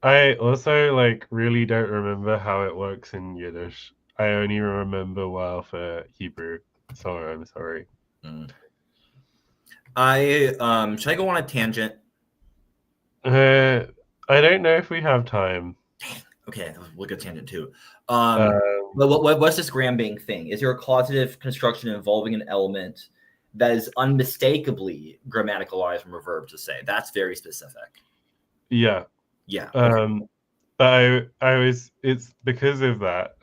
I also like really don't remember how it works in Yiddish. I only remember well for Hebrew, so I'm sorry. Should I go on a tangent? I don't know if we have time. Okay, we'll get a tangent too. What's this Grambang thing? Is there a causative construction involving an element that is unmistakably grammaticalized from a verb to say? That's very specific. Yeah. Yeah. Okay. But it's because of that.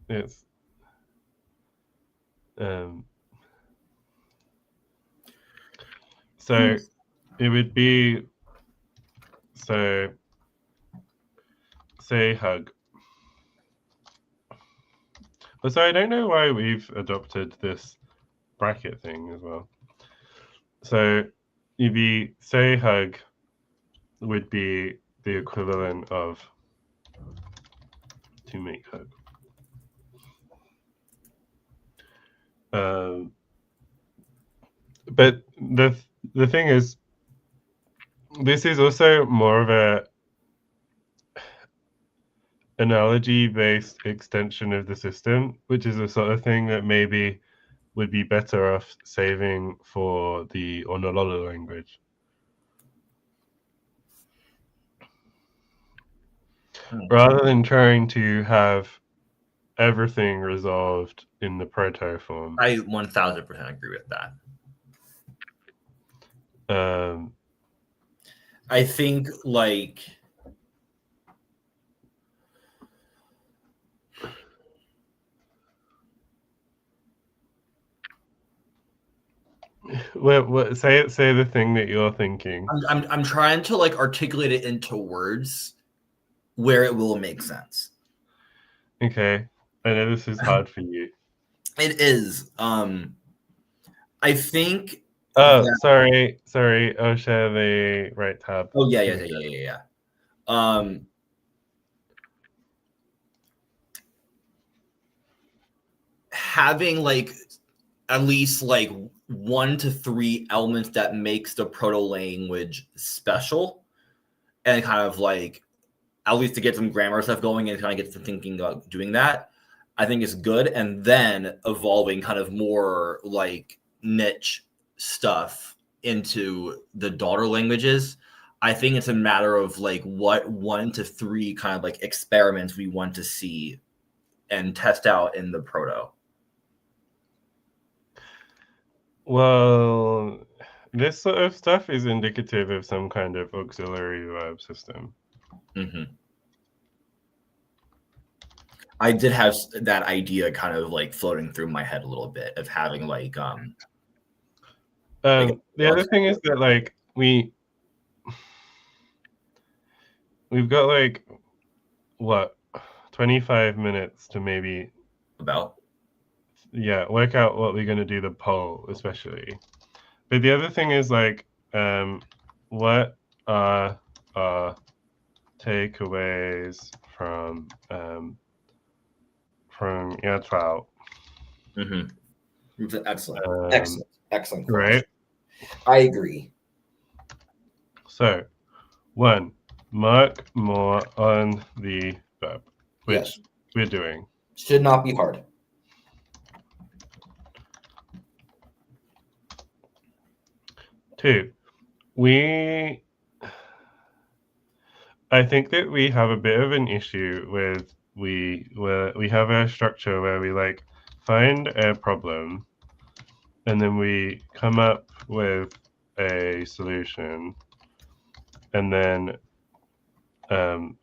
It's so it would be say hug. So I don't know why we've adopted this bracket thing as well. So if you say hug would be the equivalent of to make hug. But the thing is, this is also more of a analogy-based extension of the system, which is the sort of thing that maybe would be better off saving for the Honolulu language. rather than trying to have everything resolved in the proto form. I 1000% agree with that. I think like what say the thing that you're thinking. I'm trying to like articulate it into words where it will make sense. Okay, I know this is hard for you. It is. I think. Oh, sorry. I'll share the right tab. Oh yeah. Having like at least like 1 to 3 elements that makes the proto-language special, and kind of like at least to get some grammar stuff going and kind of get some thinking about doing that, I think is good. And then evolving kind of more like niche stuff into the daughter languages. I think it's a matter of like what 1 to 3 kind of like experiments we want to see and test out in the proto. Well, this sort of stuff is indicative of some kind of auxiliary verb system. Mm-hmm. I did have that idea kind of like floating through my head a little bit of having like the other thing is that like we've got like what 25 minutes to maybe work out what we're going to do the poll, especially. But the other thing is like what are our takeaways from your trial? Mm-hmm. Excellent question. Right, I agree. So 1, mark more on the verb, which we're doing. Should not be hard. 2, I think that we have a bit of an issue with we have a structure where we like find a problem and then we come up with a solution and then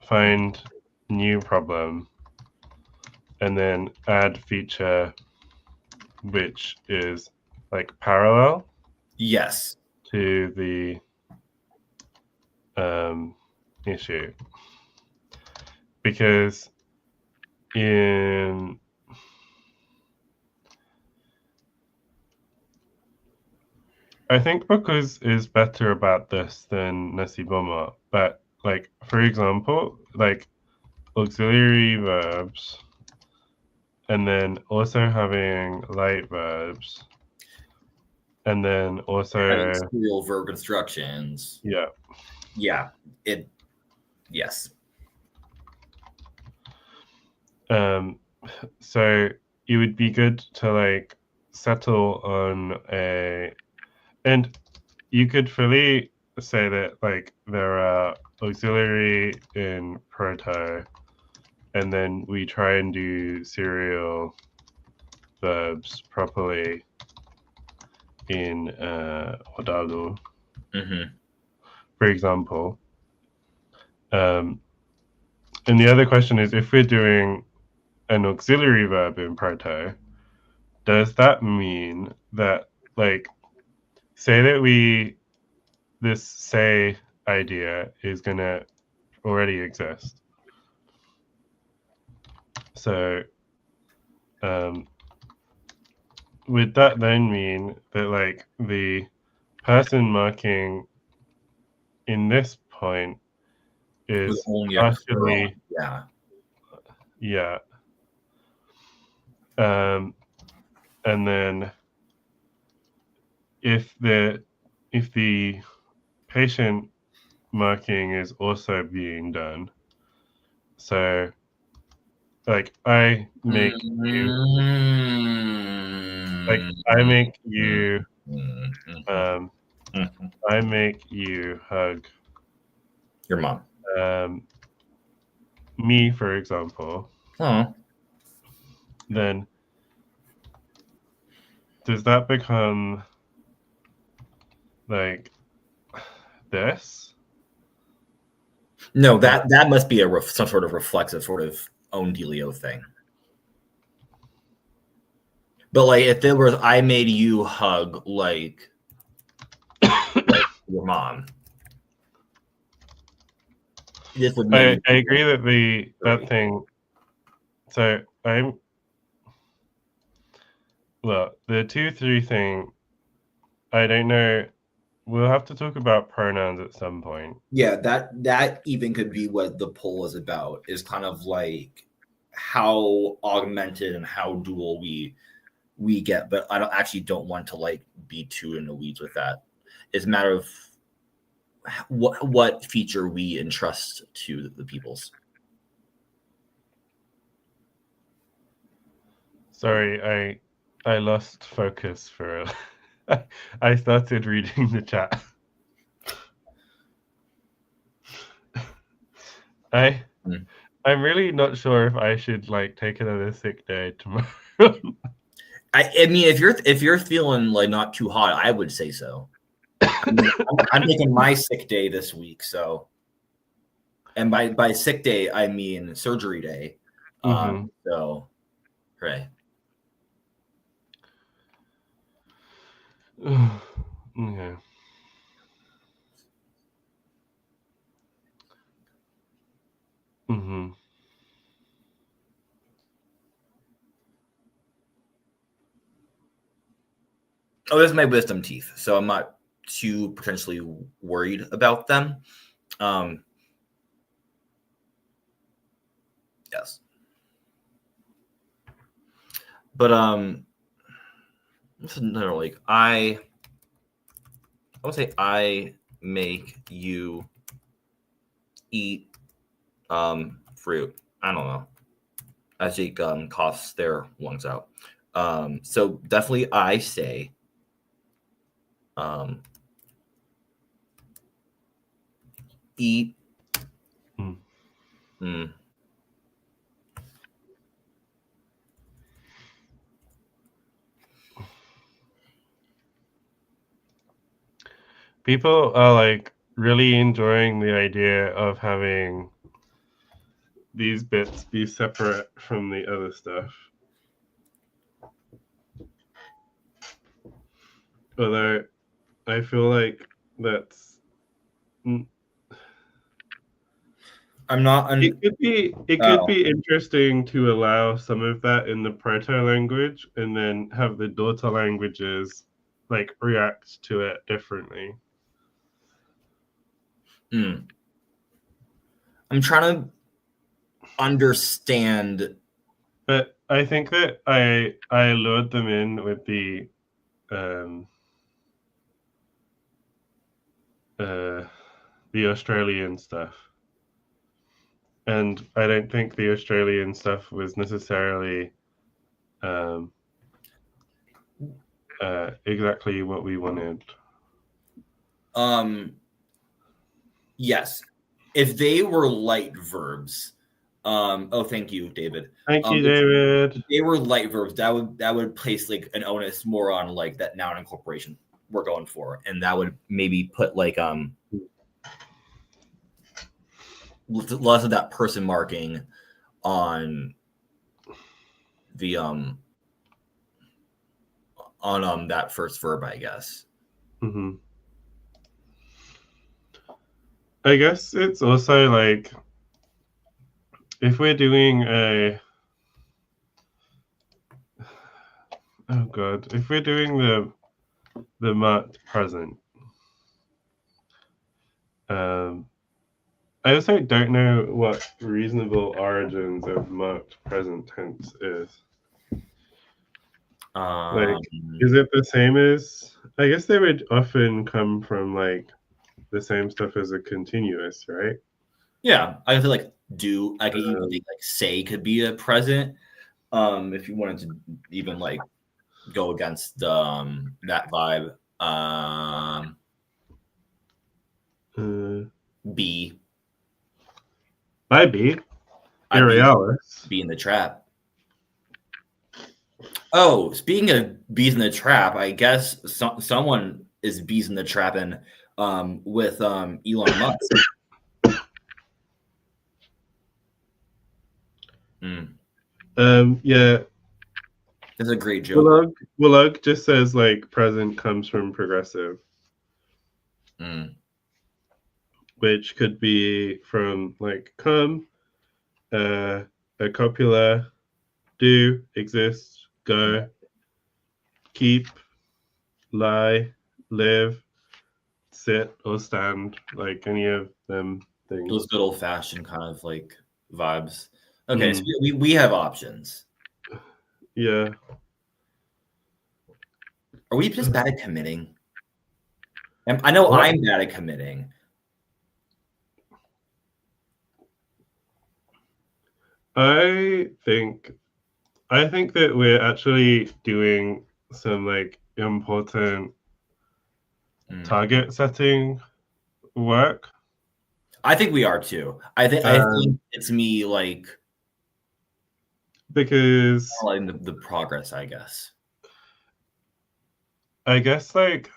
find new problem and then add feature which is like parallel to the issue, because I think Because is better about this than Nasiboma, but like for example, like auxiliary verbs and then also having light verbs and then also serial verb constructions. Yes. So it would be good to like settle on and you could fully say that like there are auxiliary in proto and then we try and do serial verbs properly in Odalu, for example. And the other question is, if we're doing an auxiliary verb in proto, does that mean that like say that this say idea is gonna already exist? So would that then mean that like the person marking in this point is partially and then if the patient marking is also being done, so like I make you I make you hug your mom. me, for example, then does that become like this? No, that must be some sort of reflexive sort of own dealio thing. But like, if there was, I made you hug like your mom. This would maybe. I agree that that thing. So I'm. Well, the 2-3 thing. I don't know. We'll have to talk about pronouns at some point. Yeah, that even could be what the poll is about. Is kind of like how augmented and how dual we get, but I don't want to like be too in the weeds with that. It's a matter of what feature we entrust to the peoples. Sorry, I lost focus for I started reading the chat. I'm really not sure if I should like take another sick day tomorrow. I mean, if you're feeling like not too hot, I would say so. I'm taking my sick day this week, so, and by sick day I mean surgery day. So, right. Okay. Oh, this is my wisdom teeth, so I'm not too potentially worried about them. Yes. But this is another like I would say I make you eat fruit. I don't know. As they coughs their lungs out. So definitely I say eat. People are like really enjoying the idea of having these bits be separate from the other stuff. Although I feel like that's I'm not. It could be interesting to allow some of that in the proto-language and then have the daughter languages like react to it differently. I'm trying to understand. But I think that I lured them in with the Australian stuff. And I don't think the Australian stuff was necessarily exactly what we wanted. Yes, if they were light verbs. Oh, thank you, David. Thank you, David. If they were light verbs, that would place like an onus more on like that noun incorporation we're going for, and that would maybe put like less of that person marking on the on that first verb, I guess. I guess it's also like if we're doing if we're doing the marked present, I also don't know what reasonable origins of marked present tense is. Like, is it the same as? I guess they would often come from like the same stuff as a continuous, right? Yeah, I feel like do I could even think like say could be a present. If you wanted to even like go against that vibe. B. By B. I'd Irrealis. be in the trap. Oh, speaking of bees in the trap, I guess someone is bees in the trap and with Elon Musk. Yeah. That's a great joke. Willug just says like present comes from progressive, which could be from like come, a copula, do, exist, go, keep, lie, live, sit, or stand, like any of them things. Those good old fashioned kind of like vibes. Okay, so we have options. Yeah. Are we just bad at committing? I know What? I'm bad at committing. I think that we're actually doing some like important target setting work. I think we are too. I think it's me like because the progress, I guess. I guess like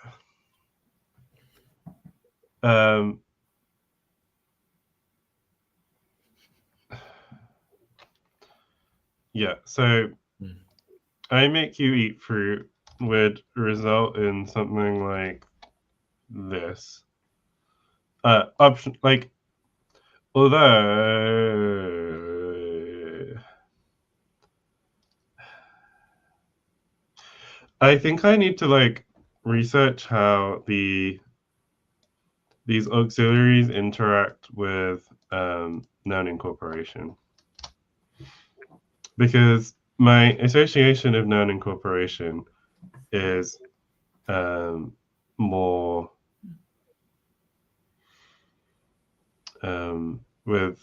yeah, so I make you eat fruit would result in something like this. Option like although I think I need to like research how these auxiliaries interact with noun incorporation, because my association of noun incorporation is more with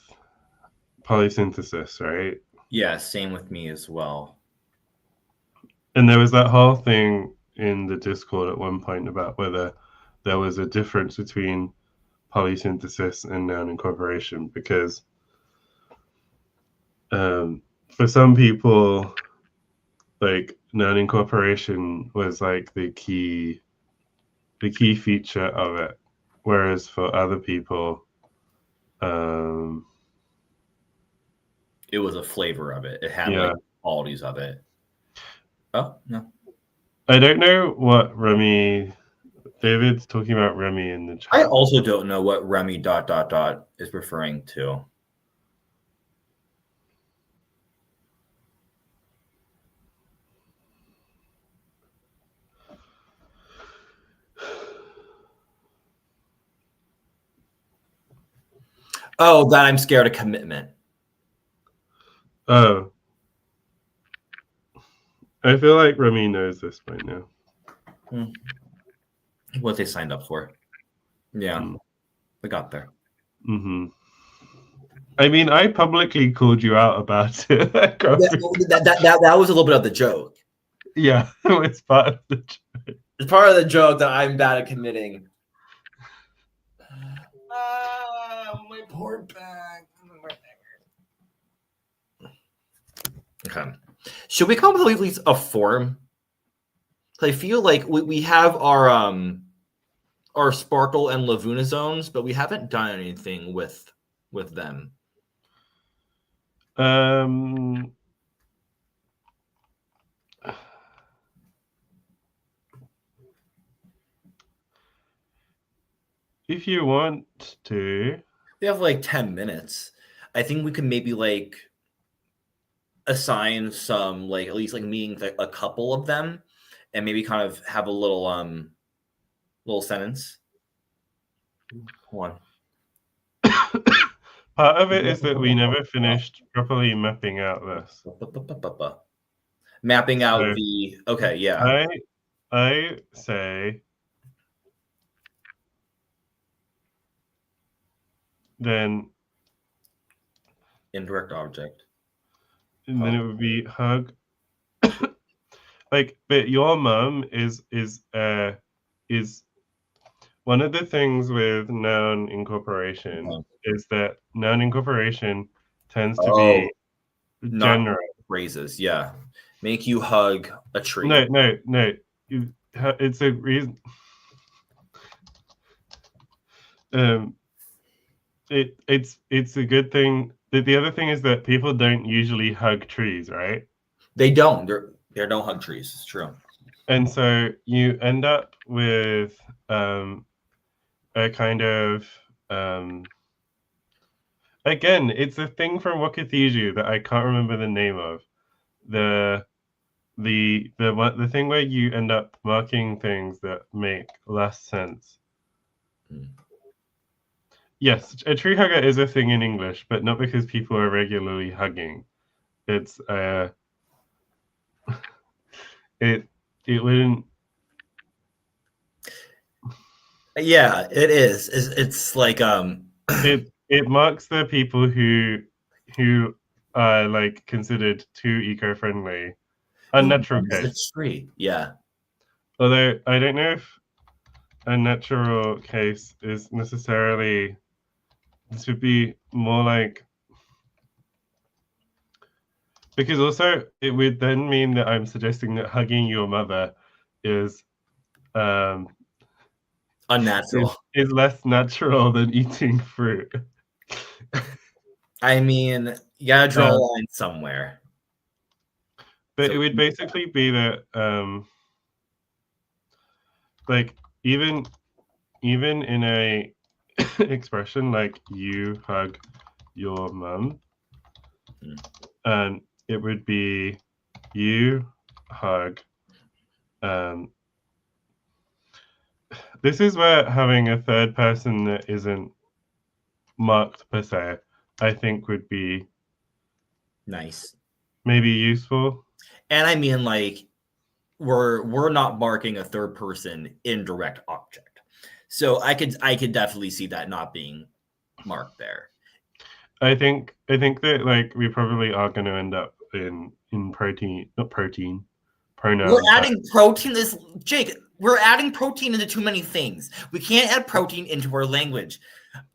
polysynthesis, right? Yeah, same with me as well. And there was that whole thing in the Discord at one point about whether there was a difference between polysynthesis and noun incorporation, because for some people, like noun incorporation was like the key feature of it, whereas for other people, it was a flavor of it. It had like qualities of it. Oh no, I don't know what Remy. David's talking about Remy in the chat. I also don't know what Remy ... is referring to. Oh, that I'm scared of commitment. Oh. I feel like Remy knows this by now. What they signed up for. Yeah. We got there. I mean, I publicly called you out about it. that was a little bit of the joke. Yeah, it's part of the joke. It's part of the joke that I'm bad at committing. My poor back. Okay. Should we come up with at least a form? I feel like we have our Sparkle and Laguna zones, but we haven't done anything with them. If you want to. We have like 10 minutes. I think we can maybe like assign some like at least like meeting a couple of them and maybe kind of have a little sentence. Hold on. Part of it is that we never finished properly mapping out this. Mapping out the okay, yeah. I say then indirect object. And then it would be hug. Like, but your mum is one of the things with noun incorporation is that noun incorporation tends to be not general. phrases. Yeah, make you hug a tree. No. It's a reason. It's a good thing. The other thing is that people don't usually hug trees, right? They don't. They don't hug trees. It's true. And so you end up with a kind of again, it's a thing from Wakathishu that I can't remember the name of. The thing where you end up marking things that make less sense. Yes, a tree hugger is a thing in English, but not because people are regularly hugging. It's it wouldn't. Yeah, it is. It's like it marks the people who are like considered too eco-friendly. Unnatural a case. tree. Yeah. Although I don't know if a natural case is necessarily. This would be more like, because also it would then mean that I'm suggesting that hugging your mother is Unnatural. is less natural than eating fruit. I mean, you gotta draw a line somewhere. But it would basically be that like even in a expression like you hug your mum, it would be you hug. This is where having a third person that isn't marked per se, I think would be nice, maybe useful. And I mean, like, we're not marking a third person indirect object, so I could definitely see that not being marked there. I think that like we probably are going to end up in protein, not protein, pronoun. We're adding protein. Jake, we're adding protein into too many things. We can't add protein into our language.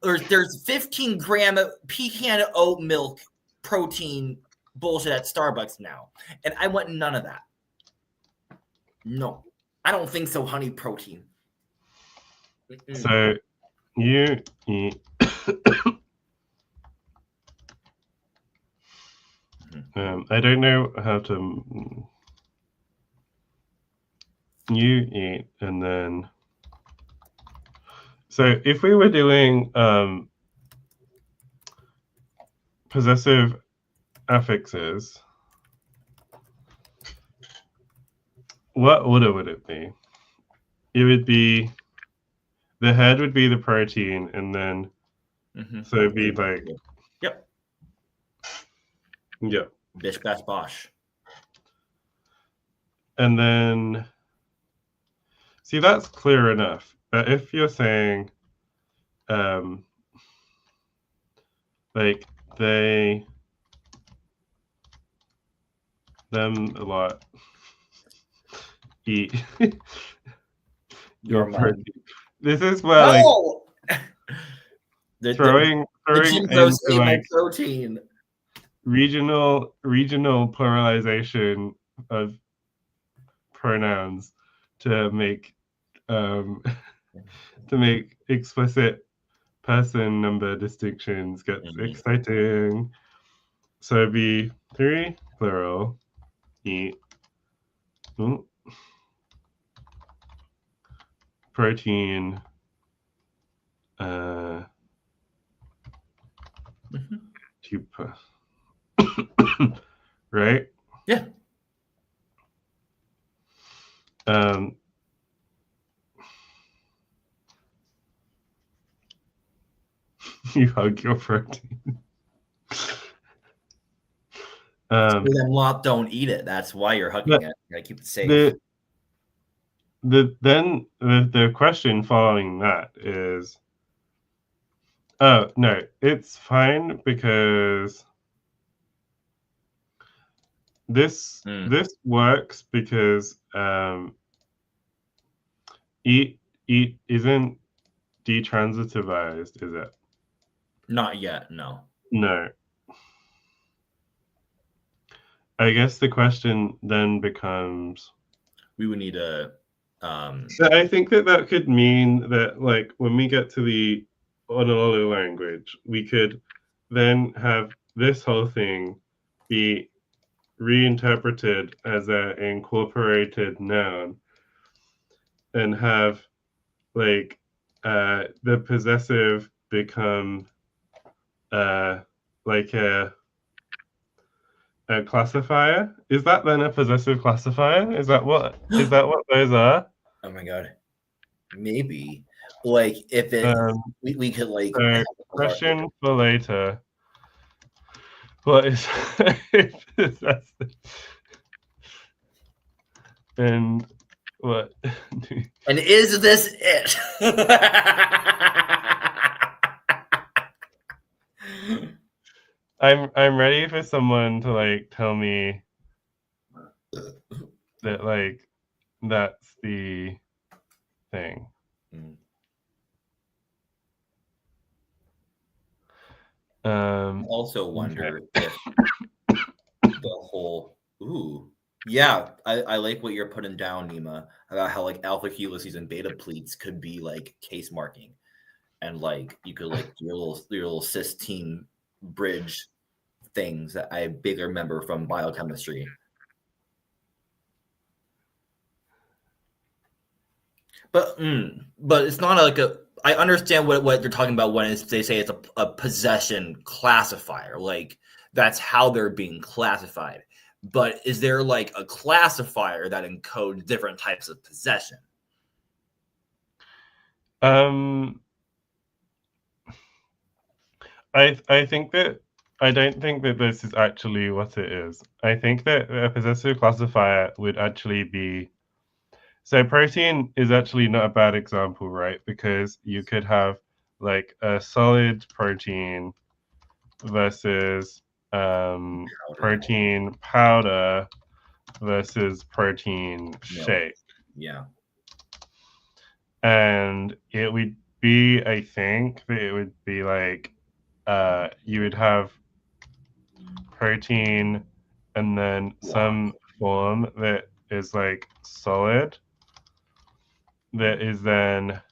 There's 15-gram pecan oat milk protein bullshit at Starbucks now, and I want none of that. No, I don't think so, honey. Protein. So you eat. I don't know how to. You eat, and then. So if we were doing possessive affixes, what order would it be? It would be the head would be the protein, and then so it'd be like yep. Bish bash bosh. And then see, that's clear enough. But if you're saying like they them a lot eat your protein. This is where like throwing into like protein. regional pluralization of pronouns to make explicit person number distinctions gets exciting. So it'd be 3 plural eat protein right? Yeah. You hug your protein. Them lot don't eat it. That's why you're hugging it. You gotta keep it safe. Then the question following that is, oh no, it's fine because this works because eat isn't detransitivized, is it? Not yet, no. No. I guess the question then becomes, We would need a so I think that could mean that, like, when we get to the Honolulu language, we could then have this whole thing be reinterpreted as an incorporated noun and have, like, the possessive become like a classifier. Is that then a possessive classifier? Is that what those are? oh my god, maybe like if it we could like So question for later. What is possessive? And what? and is this it? I'm ready for someone to like tell me that like that's the thing. I also wonder if the whole yeah, I like what you're putting down, Nima, about how like alpha helices and beta pleats could be like case marking, and like you could like your little cysteine bridge things that I bigger remember from biochemistry. But it's not like a. I understand what you're talking about when they say it's a possession classifier. Like that's how they're being classified. But is there like a classifier that encodes different types of possession? I think that I don't think that this is actually what it is. I think that a possessive classifier would actually be, so protein is actually not a bad example, right? Because you could have like a solid protein versus protein powder versus protein shake. Yeah. And it would be, I think that it would be like you would have protein and then some form that is like solid that is then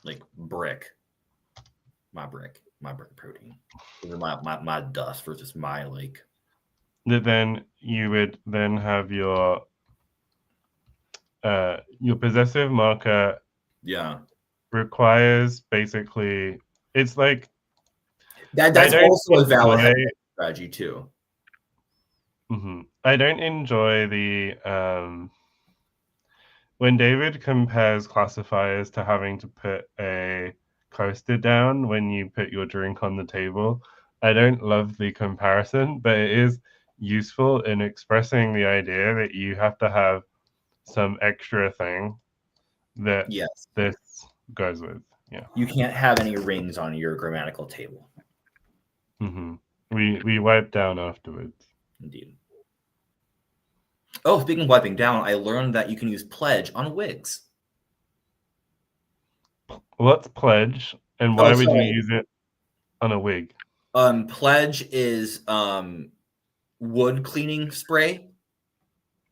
like brick. My brick protein. My dust versus my like that then you would then have your possessive marker requires basically it's like that's also a valid strategy too. I don't enjoy the when David compares classifiers to having to put a coaster down when you put your drink on the table. I don't love the comparison, but it is useful in expressing the idea that you have to have some extra thing that this goes with. Yeah. You can't have any rings on your grammatical table. We wipe down afterwards. Indeed. Oh, speaking of wiping down, I learned that you can use pledge on wigs. What's pledge, and why would you use it on a wig? Pledge is wood cleaning spray,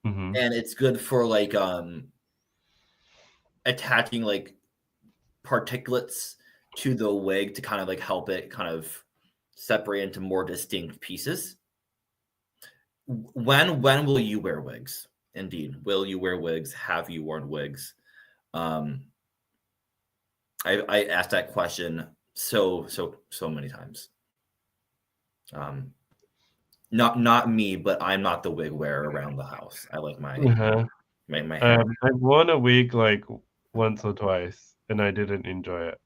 and it's good for like attaching like particulates to the wig to kind of like help it kind of separate into more distinct pieces. When will you wear wigs? Indeed, will you wear wigs? Have you worn wigs? I asked that question so many times. Not me, but I'm not the wig wearer around the house. I like my my hair. I've worn a wig like once or twice, and I didn't enjoy it.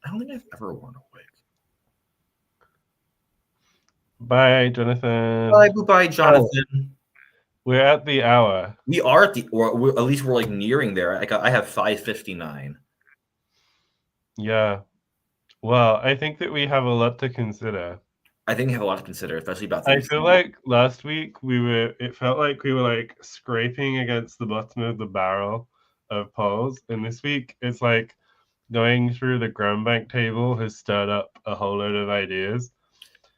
I don't think I've ever worn a wig. Bye, Jonathan. Bye, Jonathan. We're at the hour. We are at the, or at least we're like nearing there. I have 5:59. Yeah. Well, I think that we have a lot to consider. I think we have a lot to consider, especially about. I feel like last week it felt like we were like scraping against the bottom of the barrel of polls, and this week it's like going through the Grandbank table has stirred up a whole load of ideas.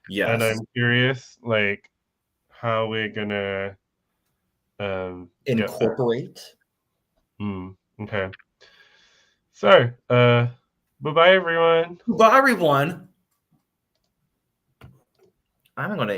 Yes. And I'm curious, like, how we're gonna get that. Incorporate. Okay. So, bye-bye, everyone. Bye, everyone. I'm going to